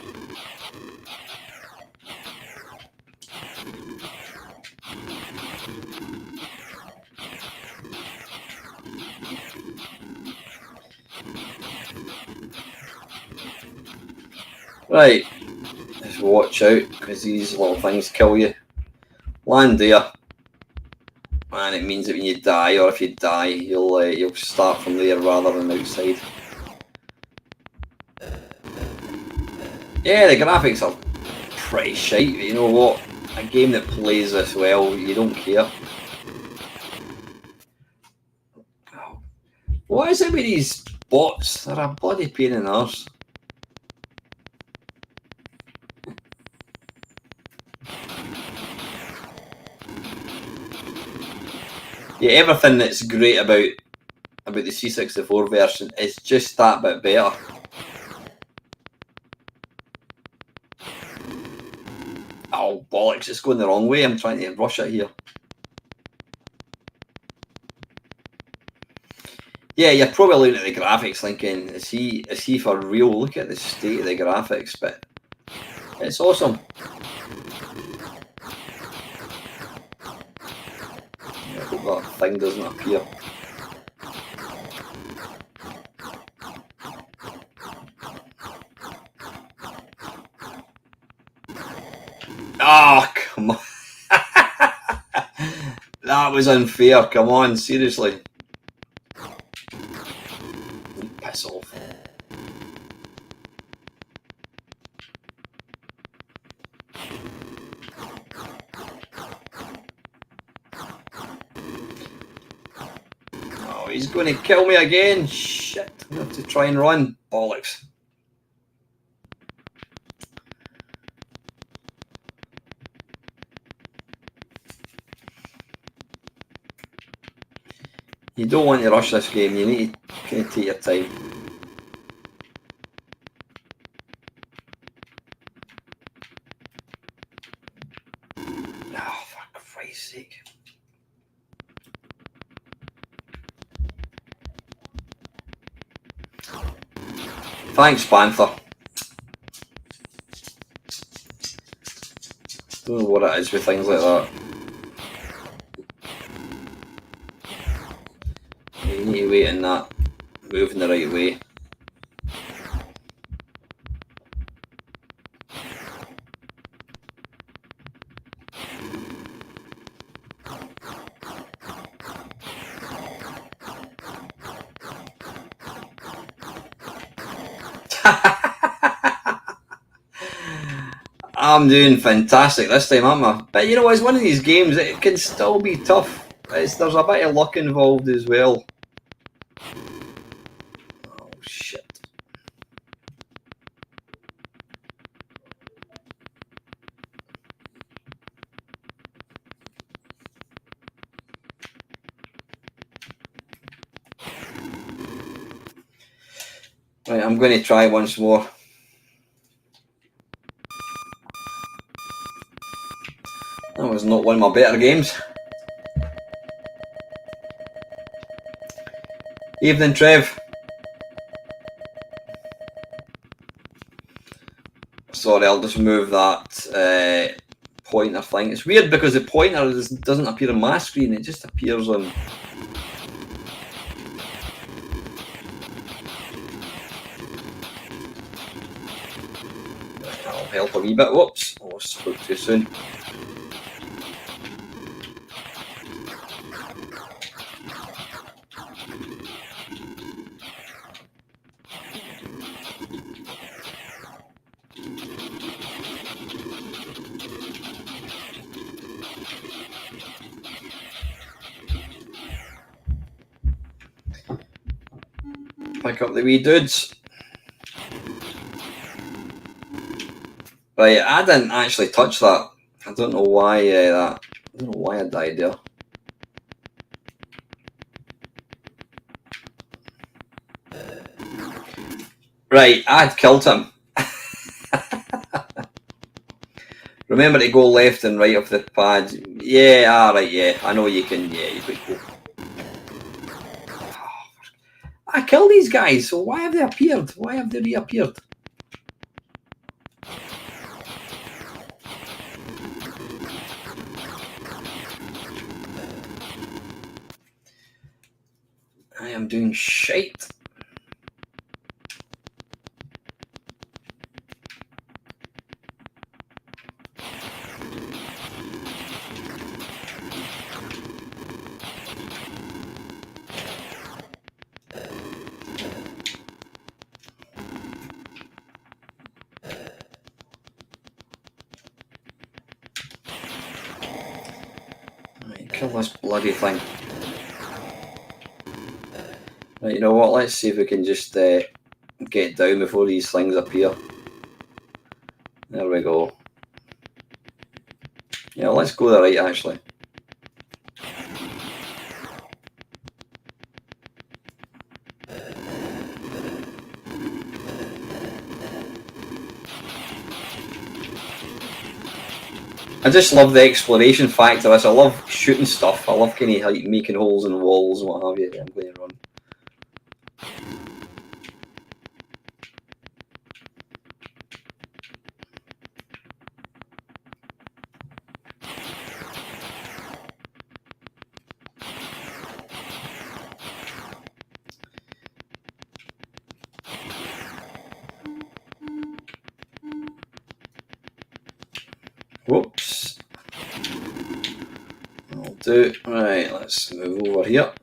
Right, just watch out, because these little things kill you. Land there, and it means that when you die, or if you die, you'll start from there rather than outside. Yeah, the graphics are pretty shite, but you know what? A game that plays this well, you don't care. What is it with these bots? They're a bloody pain in the arse. Yeah, everything that's great about the C64 version is just that bit better. Oh, bollocks, it's going the wrong way. I'm trying to rush it here. Yeah, you're probably looking at the graphics thinking, is he for real? Look at the state of the graphics, but it's awesome. I hope that thing doesn't appear. Ah, oh, come on. That was unfair. Come on, seriously. Piss off. Oh, he's going to kill me again. Shit. I have to try and run. Bollocks. You don't want to rush this game. You need to kind of take your time. Thanks, Panther. Don't know what it is with things like that. You need to wait in that, moving the right way. I'm doing fantastic this time, aren't I? But you know, it's one of these games, it can still be tough. There's a bit of luck involved as well. Oh, shit. Right, I'm going to try once more. That was not one of my better games. Evening, Trev. Sorry, I'll just move that pointer thing. It's weird because the pointer doesn't appear on my screen, it just appears on... That'll help a wee bit. Whoops, I spoke too soon. Pick up the wee dudes. Right, I didn't actually touch that. I don't know why I don't know why I died there. Right, I'd killed him. Remember to go left and right of the pad. Yeah, alright, yeah. I know you can, yeah, you could go. I killed these guys, so why have they appeared? Why have they reappeared? I am doing shite. Right, kill this bloody thing. Right, you know what? Let's see if we can just get down before these things appear. There we go. Yeah, let's go the right actually. I just love the exploration factor of this. I love shooting stuff. I love kind of like making holes in the walls and what have you. I'm going to run. Whoops. I'll do. Right, let's move over here.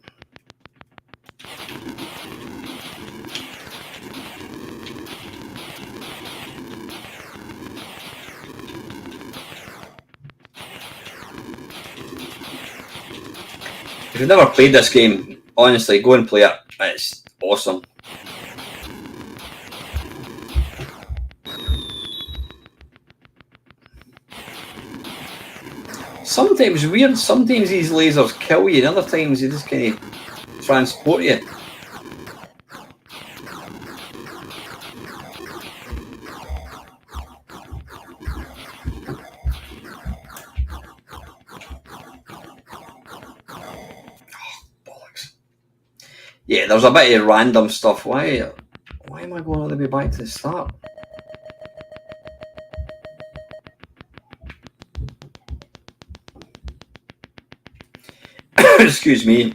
If you've never played this game, honestly, go and play it. It's awesome. Sometimes weird, sometimes these lasers kill you, and other times they just kind of transport you. Yeah, there's a bit of random stuff. Why am am I going all the way back to the start? Excuse me.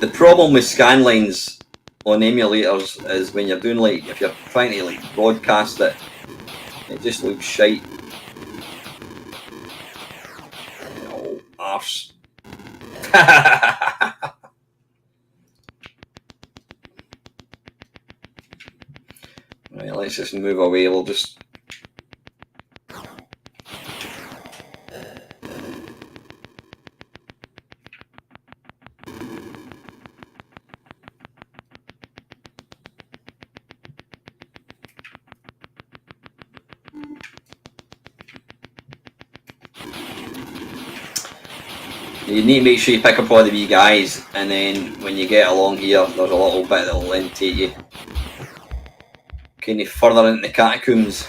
The problem with scan lines on emulators is when you're doing, like, if you're trying to like broadcast it, it just looks shite. Oh, arse. Right, let's just move away. We'll just. You need to make sure you pick up all the wee guys, and then when you get along here, there's a little bit that'll then take you kind of further into the catacombs.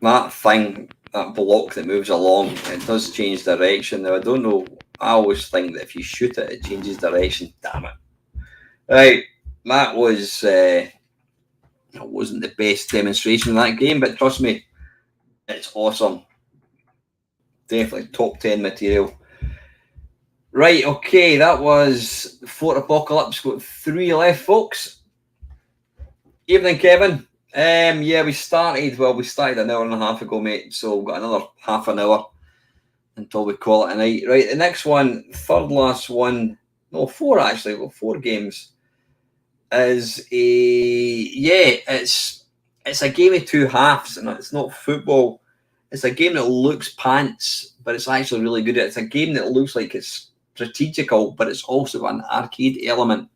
That thing, that block that moves along, it does change direction. Now, I don't know, I always think that if you shoot it, it changes direction. Damn it. Right, that was... it wasn't the best demonstration of that game, but trust me, it's awesome. Definitely top 10 material. Right, okay, that was Fort Apocalypse. Got 3 left, folks. Evening, Kevin. Yeah, we started an hour and a half ago, mate, so we've got another half an hour until we call it a night. Right, the next one, third last one, no, 4 actually, we've got 4 games, is it's a game of 2 halves, and it's not football. It's a game that looks pants, but it's actually really good. It's a game that looks like it's strategical, but it's also an arcade element.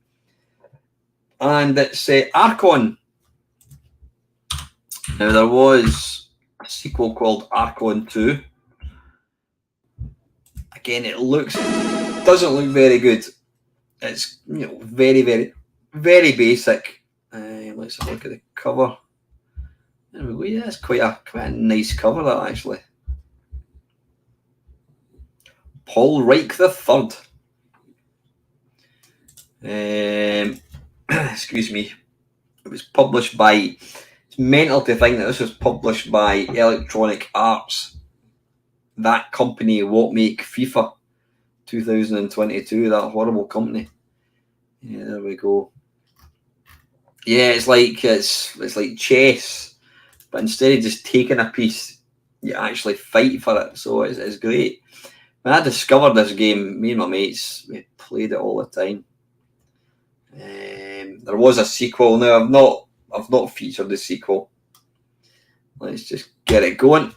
And it's Archon. Now, there was a sequel called Archon 2. Again, doesn't look very good. It's, very, very, very basic. Let's have a look at the cover. There we go. Yeah, it's quite a nice cover, that, actually. Paul Reich III. Excuse me. It was published by... It's mental to think that this was published by Electronic Arts. That company won't make FIFA 2022, that horrible company. Yeah, there we go. Yeah, it's like chess, but instead of just taking a piece, you actually fight for it. So it's great. When I discovered this game, me and my mates, we played it all the time. There was a sequel. Now I've not featured the sequel. Let's just get it going.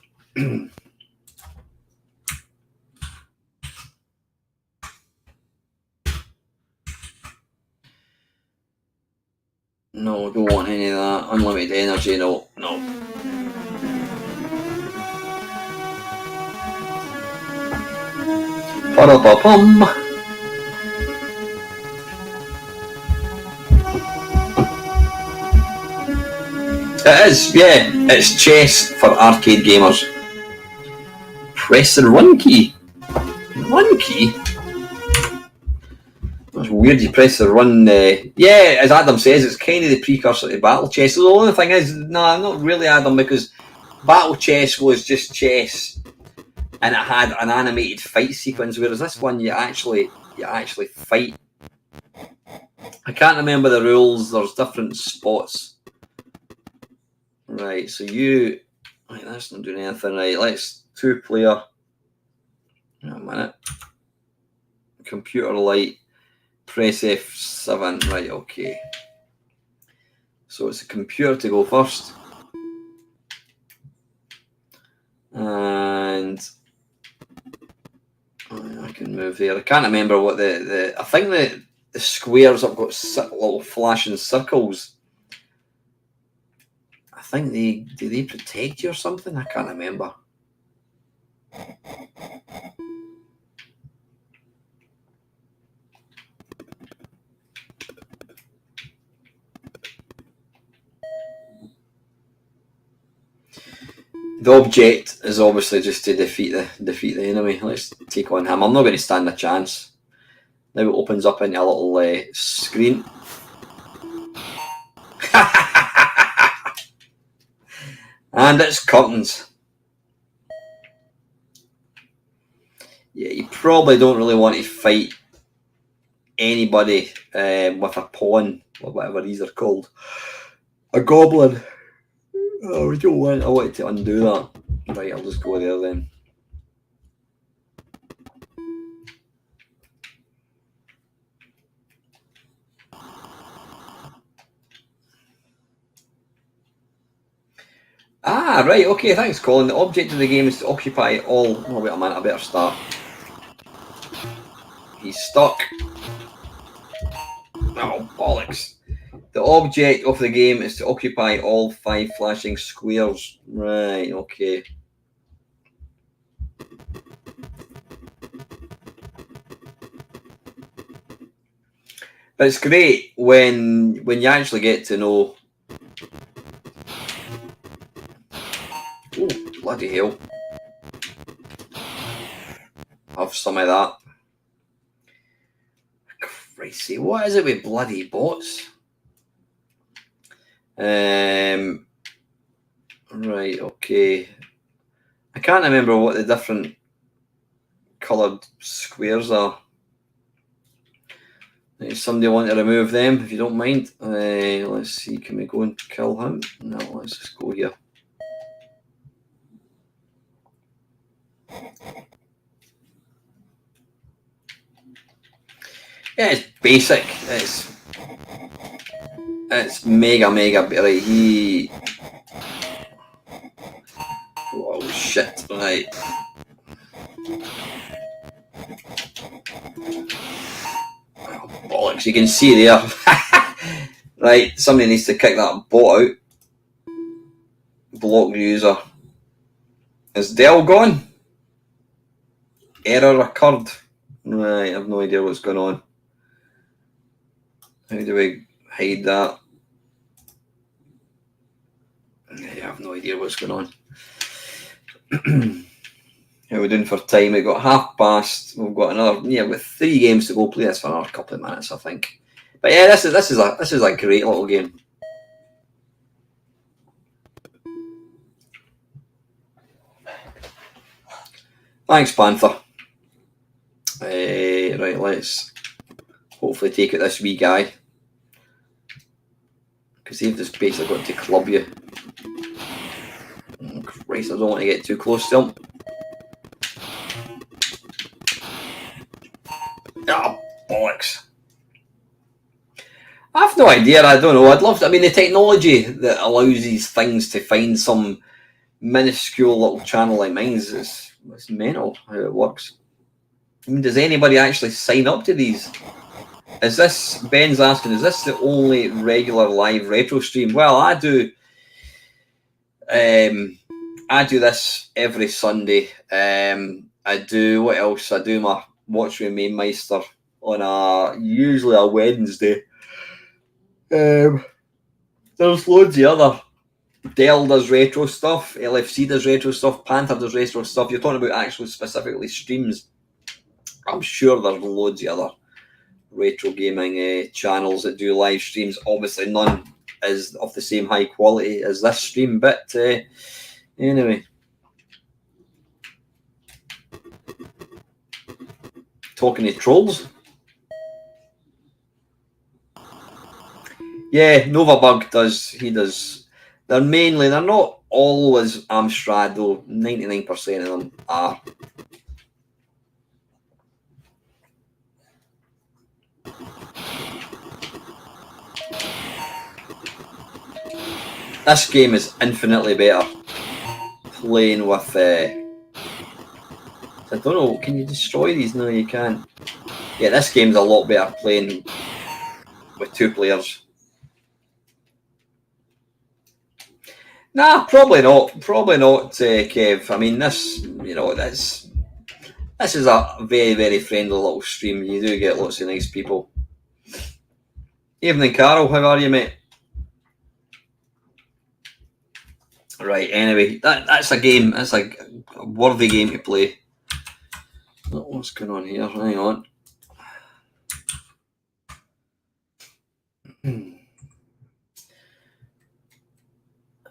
No, don't want any of that. Unlimited energy, no. Pa-da-pa-pum. It is, yeah. It's chess for arcade gamers. Press the run key. Run key? That's weird, you press the run... yeah, as Adam says, it's kind of the precursor to Battle Chess. So the only thing is, no, not really, Adam, because Battle Chess was just chess, and it had an animated fight sequence, whereas this one you actually fight. I can't remember the rules. There's different spots. Right, so you... Right, that's not doing anything. Right, let's 2-player. Wait a minute. Computer light. Press F7. Right, okay. So it's the computer to go first. And... I can move there. I can't remember what I think the squares have got little flashing circles. I think do they protect you or something? I can't remember. The object is obviously just to defeat the enemy. Let's take on him. I'm not going to stand a chance. Now it opens up into a little screen. And it's curtains. Yeah, you probably don't really want to fight anybody with a pawn or whatever these are called. A goblin. Oh, we don't want. I wanted to undo that. Right, I'll just go there then. Ah, right, okay, thanks, Colin. The object of the game is to occupy all. Oh, wait a minute, I better start. He's stuck. Oh, bollocks. The object of the game is to occupy all 5 flashing squares. Right, okay. But it's great when you actually get to know. Oh, bloody hell. Have some of that. Christy, what is it with bloody bots? Right, okay. I can't remember what the different coloured squares are. Does somebody want to remove them, if you don't mind? Let's see, can we go and kill him? No, let's just go here. Yeah, it's basic. It's mega. Right, oh shit! Right. Oh, bollocks! You can see there. Right, somebody needs to kick that bot out. Block user. Is Dell gone? Error occurred. Right, I have no idea what's going on. How do we hide that? I have no idea what's going on. How are we doing for time? We've got past. We've got another. Yeah, with 3 games to go. Play this for another couple of minutes, I think. But yeah, this is a great little game. Thanks, Panther. Right, let's hopefully take it this wee guy. Because they've just basically got to club you. Oh, Christ, I don't want to get too close to him. Ah, bollocks. I have no idea, I don't know. I'd love to. I mean, the technology that allows these things to find some minuscule little channel like mine is it's mental how it works. I mean, does anybody actually sign up to these? Is this, Ben's asking, is this the only regular live retro stream? Well, I do this every Sunday. I do, what else? I do my Watch with Mamemeister on usually a Wednesday. There's loads of other. Dell does retro stuff, LFC does retro stuff, Panther does retro stuff. You're talking about actually specifically streams. I'm sure there's loads of other retro gaming channels that do live streams. Obviously, none is of the same high quality as this stream, but anyway. Talking to trolls. Yeah, Novabug does. He does. They're not always Amstrad though. 99% of them are. This game is infinitely better playing with. I don't know. Can you destroy these? No, you can't. Yeah, this game's a lot better playing with 2 players. Nah, probably not. Probably not, Kev. I mean, this. This is a very, very friendly little stream. You do get lots of nice people. Evening, Carol. How are you, mate? Right, anyway, that's a game. That's a worthy game to play. What's going on here? Hang on.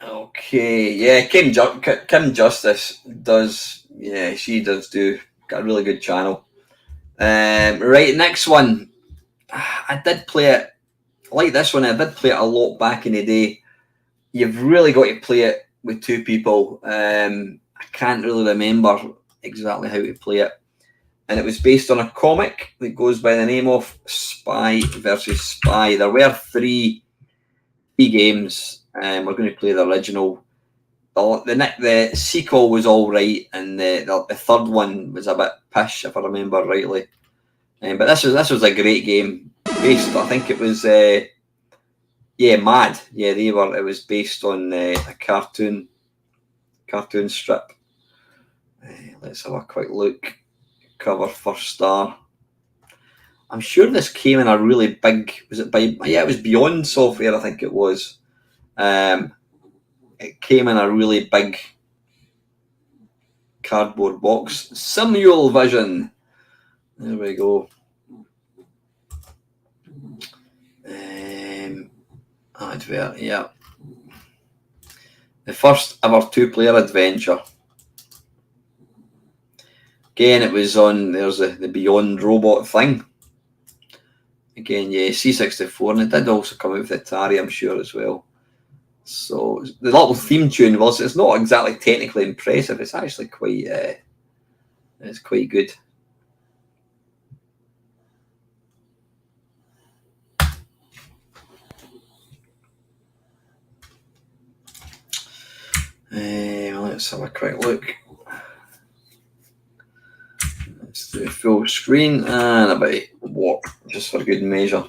Okay, yeah, Kim Justice does. Yeah, she does do. Got a really good channel. Right, next one. I did play it. I like this one. I did play it a lot back in the day. You've really got to play it with two people. I can't really remember exactly how to play it. And it was based on a comic that goes by the name of Spy versus Spy. There were three games. We're going to play the original. The sequel was all right, and the third one was a bit pish, if I remember rightly. But this was a great game. Based, I think it was Mad. Yeah, they were. It was based on a cartoon strip. Let's have a quick look. Cover first star. I'm sure this came in a really big. Was it by? Yeah, it was Beyond Software. I think it was. It came in a really big cardboard box. Simul Vision. There we go. Advert, yeah. The first ever two-player adventure. Again, it was on. There's the Beyond Robot thing. Again, yeah, C64, and it did also come out with Atari, I'm sure, as well. So the little theme tune was. It's not exactly technically impressive. It's actually quite. It's quite good. Let's have a quick look. Let's do full screen and a bit of walk, just for good measure.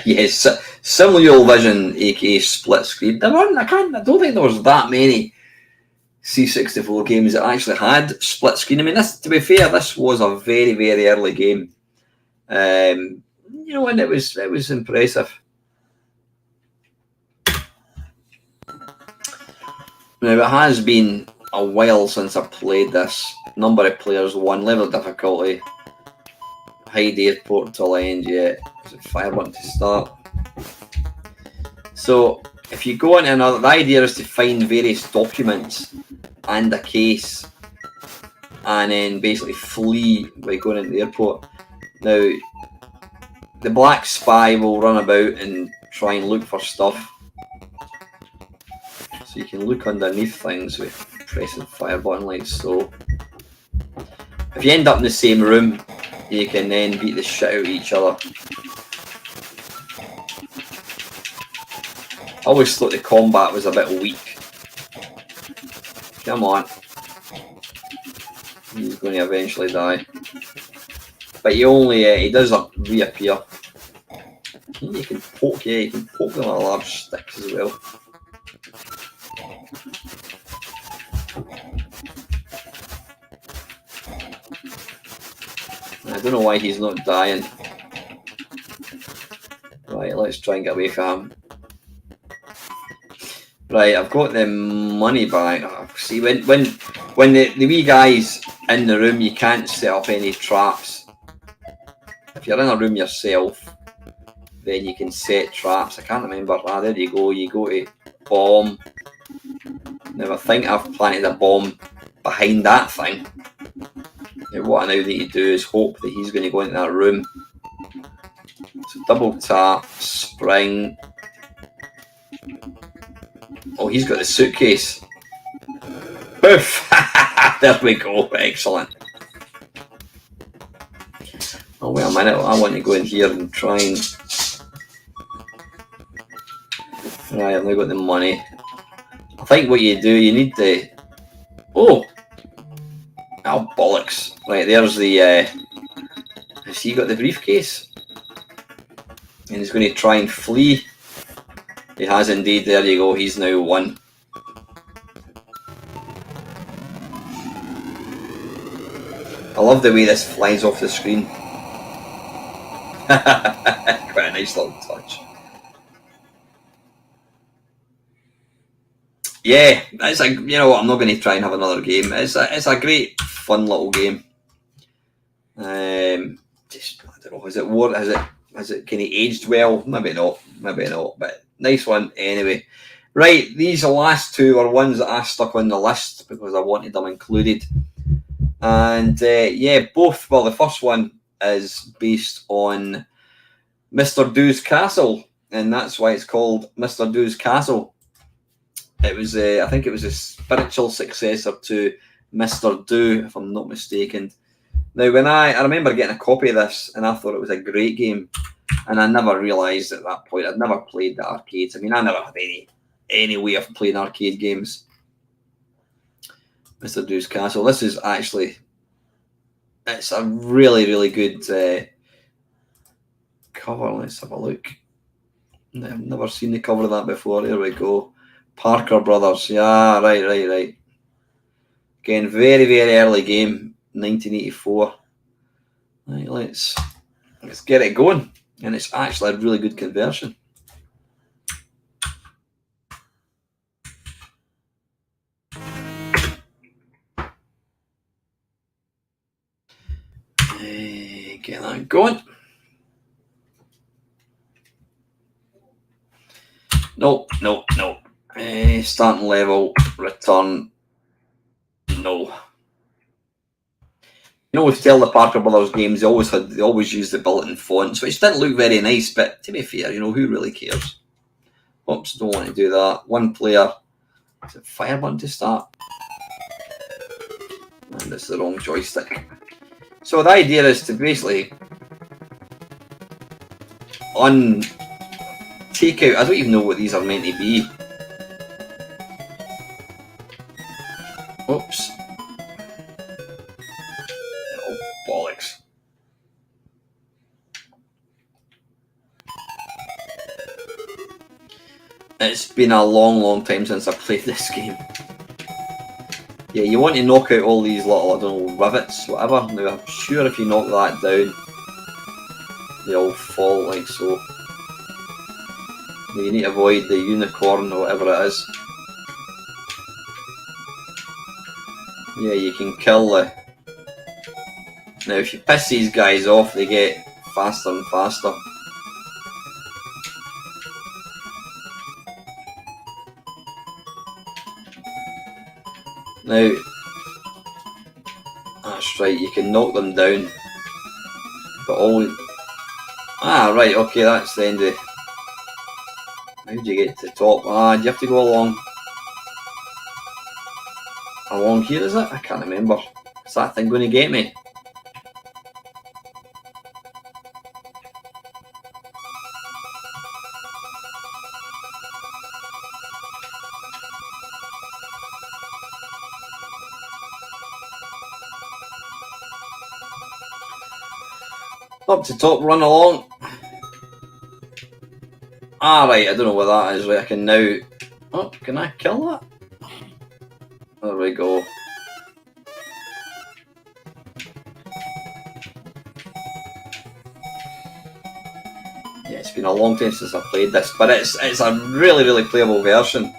Yes, Simul Vision, aka split screen. I don't think there was that many C64 games that actually had split screen. I mean, to be fair, this was a very, very early game. And it was impressive. Now, it has been a while since I played this. Number of players, 1. Level of difficulty. Hide airport till end, yeah. Is it fire button to start? So, if you go into another, the idea is to find various documents and a case, and then basically flee by going into the airport. Now, the black spy will run about and try and look for stuff. So you can look underneath things with pressing fire button like so. If you end up in the same room, you can then beat the shit out of each other. I always thought the combat was a bit weak. Come on. He's going to eventually die. But he does reappear. You can poke them with a large stick as well. I don't know why he's not dying. Right, let's try and get away from him. Right, I've got the money back. Oh, see, when the wee guy's in the room, you can't set up any traps. If you're in a room yourself, then you can set traps. I can't remember. There you go. You go to bomb. Now I think I've planted a bomb behind that thing. Now what I now need to do is hope that he's going to go into that room. So double tap, spring. Oh, he's got the suitcase. Poof! There we go. Excellent. Oh, wait a minute. I want to go in here and try and... Right, I've now got the money. I think what you do, you need the... Oh! Oh, bollocks. Right, there's the... Has he got the briefcase? And he's going to try and flee. He has indeed. There you go. He's now won. I love the way this flies off the screen. Quite a nice little touch. Yeah, it's like, you know what, I'm not going to try and have another game. It's a great, fun little game. Just, I don't know, has it kind of aged well? Maybe not, but nice one anyway. Right, these last two are ones that I stuck on the list because I wanted them included. And yeah, both, well, the first one is based on Mr. Doo's Castle, and that's why it's called Mr. Doo's Castle. It was, I think it was a spiritual successor to Mr. Doo, if I'm not mistaken. Now, when I remember getting a copy of this, and I thought it was a great game, and I never realised at that point, I'd never played the arcades. I mean, I never had any way of playing arcade games. Mr. Doo's Castle. This is actually, it's a really, really good cover. Let's have a look. I've never seen the cover of that before. Here we go. Parker Brothers. Yeah, right. Again, very, very early game, 1984. Right, let's get it going. And it's actually a really good conversion. Get that going. No. Starting level, return. No. You know, with the Parker Brothers games, they always used the bulletin fonts, which didn't look very nice, but to be fair, you know, who really cares? Oops, don't want to do that. One player. Is it fire button to start? And it's the wrong joystick. So the idea is to basically take out, I don't even know what these are meant to be. Oops. Oh, bollocks. It's been a long time since I played this game. Yeah, you want to knock out all these little, I don't know, rivets, whatever. Now, I'm sure if you knock that down, they all fall like so. You need to avoid the unicorn or whatever it is. Yeah, you can kill the... Now, if you piss these guys off, they get faster and faster. Now, that's right, you can knock them down, but always... Ah, right, okay, that's the end of... How do you get to the top? Ah, do you have to go along here, is it? I can't remember. Is that thing going to get me? Up to top, run along. Ah, right, I don't know what that is. Right, I can now... Oh, can I kill that? There we go. Yeah, it's been a long time since I played this, but it's a really playable version.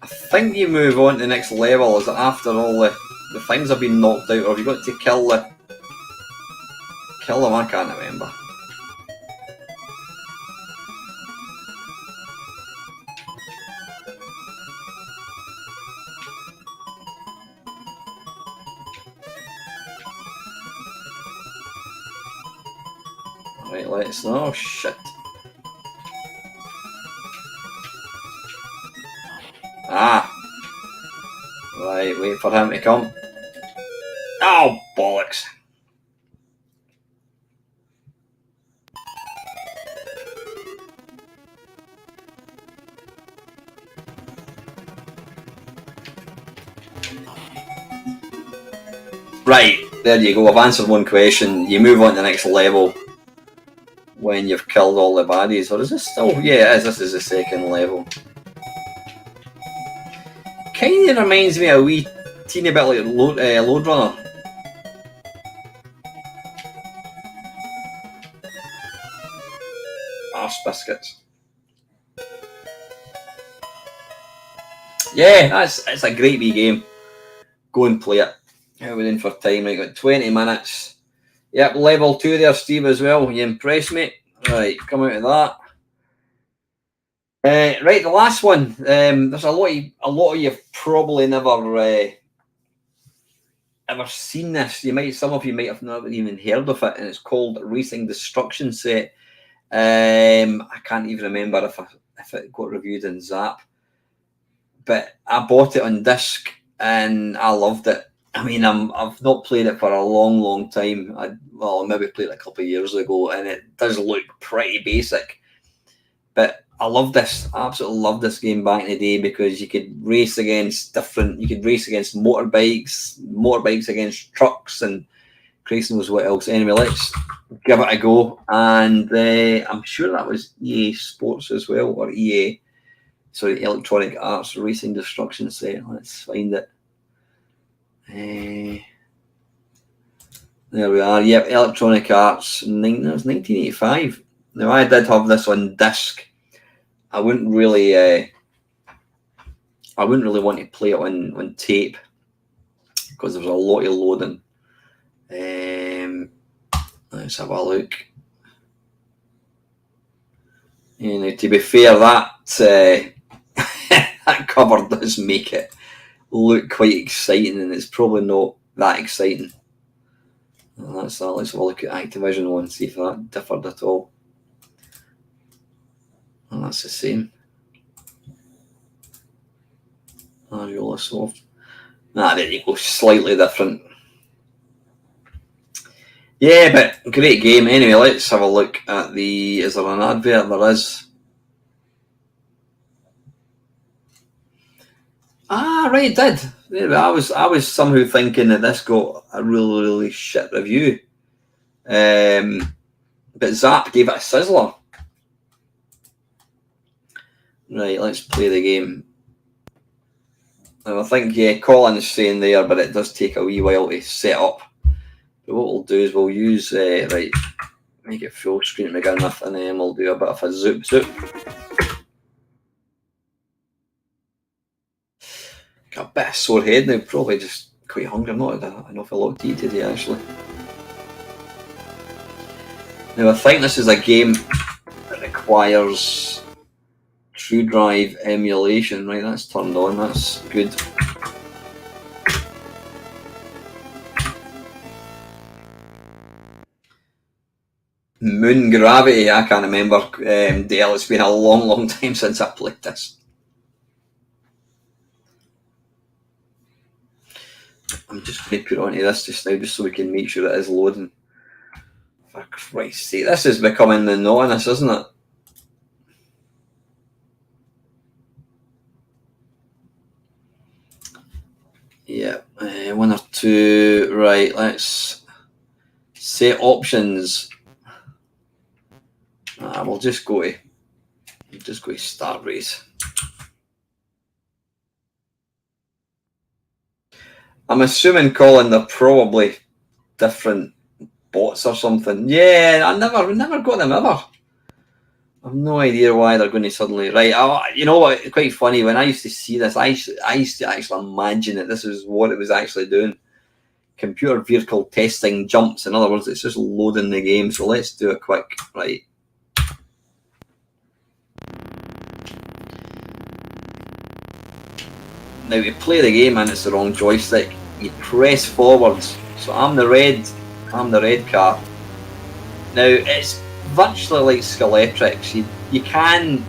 I think you move on to the next level. Is it after all the things have been knocked out, or have you got to kill them? I can't remember. Right, let's... Oh, shit. Ah. Right, wait for him to come. Oh, bollocks. Right, there you go. I've answered one question. You move on to the next level when you've killed all the baddies. Or is this still... Yeah, it is. This is the second level. Kind of reminds me a wee teeny bit like Load Runner. arse biscuits. Yeah, it's a great wee game. Go and play it. How we in for time? Right, got 20 minutes. Yep, level 2 there, Steve, as well. You impressed me. Right, come out of that. Right, the last one. There's a lot of you've probably never ever seen this. Some of you might have never even heard of it, and it's called Racing Destruction Set. I can't even remember if it got reviewed in Zap, but I bought it on disc and I loved it. I mean, I've not played it for a long time. I maybe played it a couple of years ago, and it does look pretty basic. But I love this. I absolutely love this game back in the day because you could race against motorbikes against trucks, and Christ knows what else. Anyway, let's give it a go. And I'm sure that was EA Sports as well, or Electronic Arts Racing Destruction Set. Let's find it. There we are. Yep, Electronic Arts. That was 1985. Now, I did have this on disc. I wouldn't really want to play it on tape because there's a lot of loading. Let's have a look. Now, to be fair, that that cover does make it look quite exciting, and it's probably not that exciting. Let's have a look at Activision one, see if that differed at all. And that's the same. Ariola Soft. There you go, slightly different. Yeah, but great game. Anyway, let's have a look at is there an advert? There is. Right, it did. I was somehow thinking that this got a really shit review. But Zap gave it a sizzler. Right, let's play the game. And I think, Colin is saying there, but it does take a wee while to set up. But what we'll do is we'll use, make it full screen to begin with, and then we'll do a bit of a zoop. Got a bit of sore head now, probably just quite hungry. I've not had an awful lot to eat today, actually. Now, I think this is a game that requires True Drive emulation. Right, that's turned on, that's good. Moon Gravity, I can't remember. Dale, it's been a long time since I played this. I'm just going to put it onto this just now, just so we can make sure it is loading. For Christ's sake, this is becoming the naughtiness, isn't it? Yeah, 1 or 2. Right, let's set options. We'll just go to start race. I'm assuming, Colin, they're probably different bots or something. Yeah, I never got them ever. I've no idea why they're going to suddenly. Right, you know what? It's quite funny. When I used to see this, I used to actually imagine that this is what it was actually doing. Computer vehicle testing jumps. In other words, it's just loading the game. So let's do it quick. Right. Now, to play the game, and it's the wrong joystick, you press forwards. So I'm the red car. Now, it's virtually like Skeletrix. You can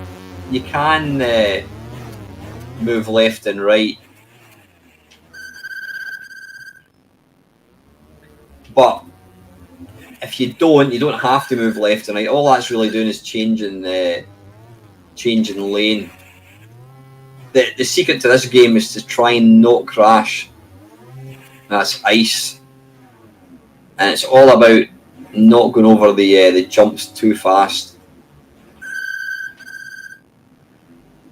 move left and right, but if you don't have to move left and right. All that's really doing is changing lane. The secret to this game is to try and not crash. That's ice, and it's all about not going over the jumps too fast.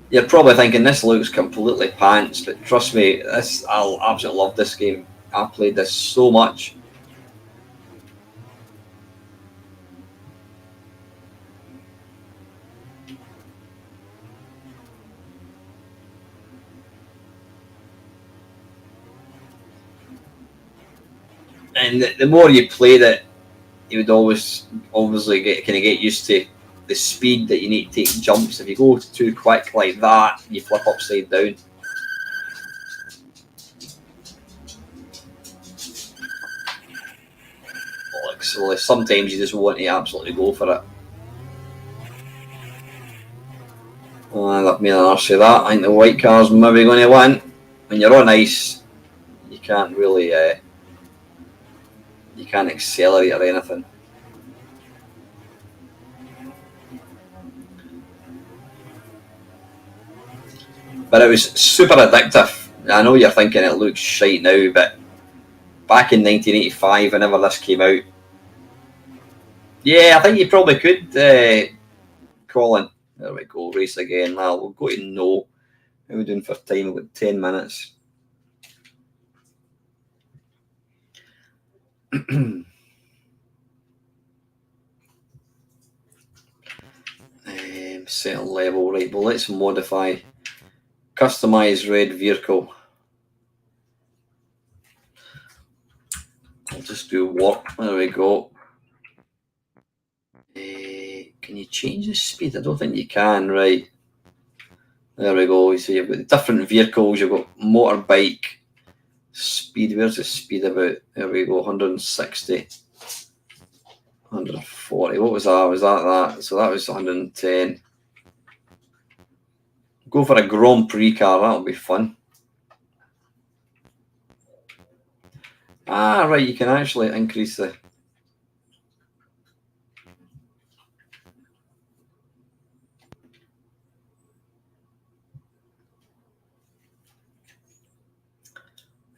You're probably thinking this looks completely pants, but trust me, I'll absolutely love this game. I played this so much. and the more you played it, you would obviously get used to the speed that you need to take jumps. If you go too quick like that, you flip upside down. So sometimes you just want to absolutely go for it. That made an arse of that. I think the white car's maybe going to win. When you're on ice, you can't really you can't accelerate or anything. But it was super addictive. I know you're thinking it looks shite now, but back in 1985, whenever this came out, yeah, I think you probably could, Colin. There we go, race again. Now we'll go to no. How are we doing for time? We've got 10 minutes. Set level, right, well, let's modify. Customize red vehicle. I'll just do work. There we go. Can you change the speed? I don't think you can, right? There we go. So you've got different vehicles. You've got motorbike speed. Where's the speed about? There we go. 160. 140. What was that? Was that? So that was 110. Go for a Grand Prix car. That'll be fun. Ah, right. You can actually increase the...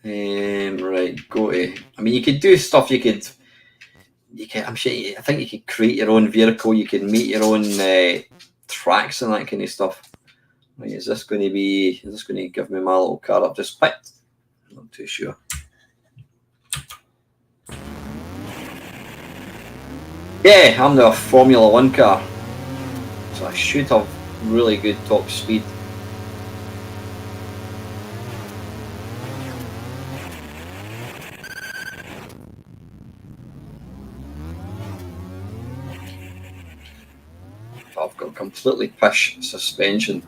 right, go to... I mean, you could do stuff. You can... I'm sure. I think you could create your own vehicle. You can make your own tracks and that kind of stuff. Right, is this going to give me my little car up just picked? I'm not too sure. Yeah, I'm the Formula 1 car, so I should have really good top speed. I've got completely pish suspension.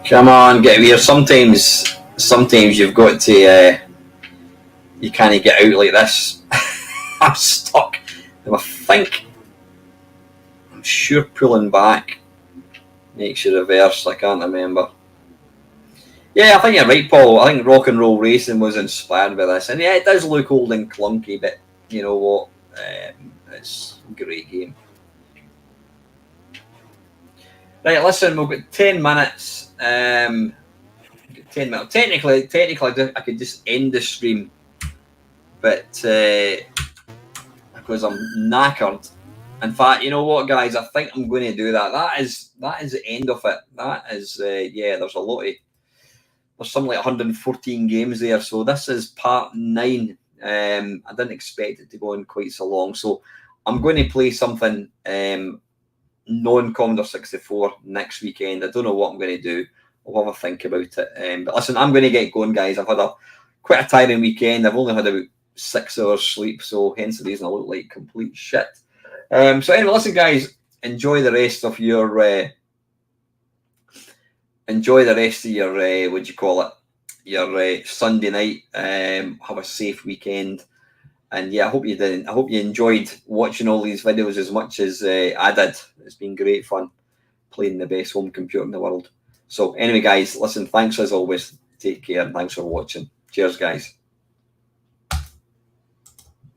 Come on, get here. Sometimes you've got to. You can't get out like this. I'm stuck. I'm sure pulling back makes you reverse. I can't remember. Yeah, I think you're right, Paul. I think Rock and Roll Racing was inspired by this, and yeah, it does look old and clunky, but you know what? It's a great game. Right, listen, we've got 10 minutes. 10 minutes. Technically, I could just end the stream, but because I'm knackered. In fact, you know what, guys? I think I'm going to do that. That is the end of it. That is, yeah. There's a lot of. There's something like 114 games there, so this is part 9. I didn't expect it to go on quite so long, so I'm going to play something non-Commodore 64 next weekend. I don't know what I'm going to do. I'll have a think about it. But listen, I'm going to get going, guys. I've had quite a tiring weekend. I've only had about 6 hours sleep, so hence the reason I look like complete shit. So anyway, listen, guys, enjoy the rest of your what do you call it? Your Sunday night. Have a safe weekend. And yeah, I hope you enjoyed watching all these videos as much as I did. It's been great fun playing the best home computer in the world. So anyway, guys, listen, thanks as always. Take care and thanks for watching. Cheers, guys.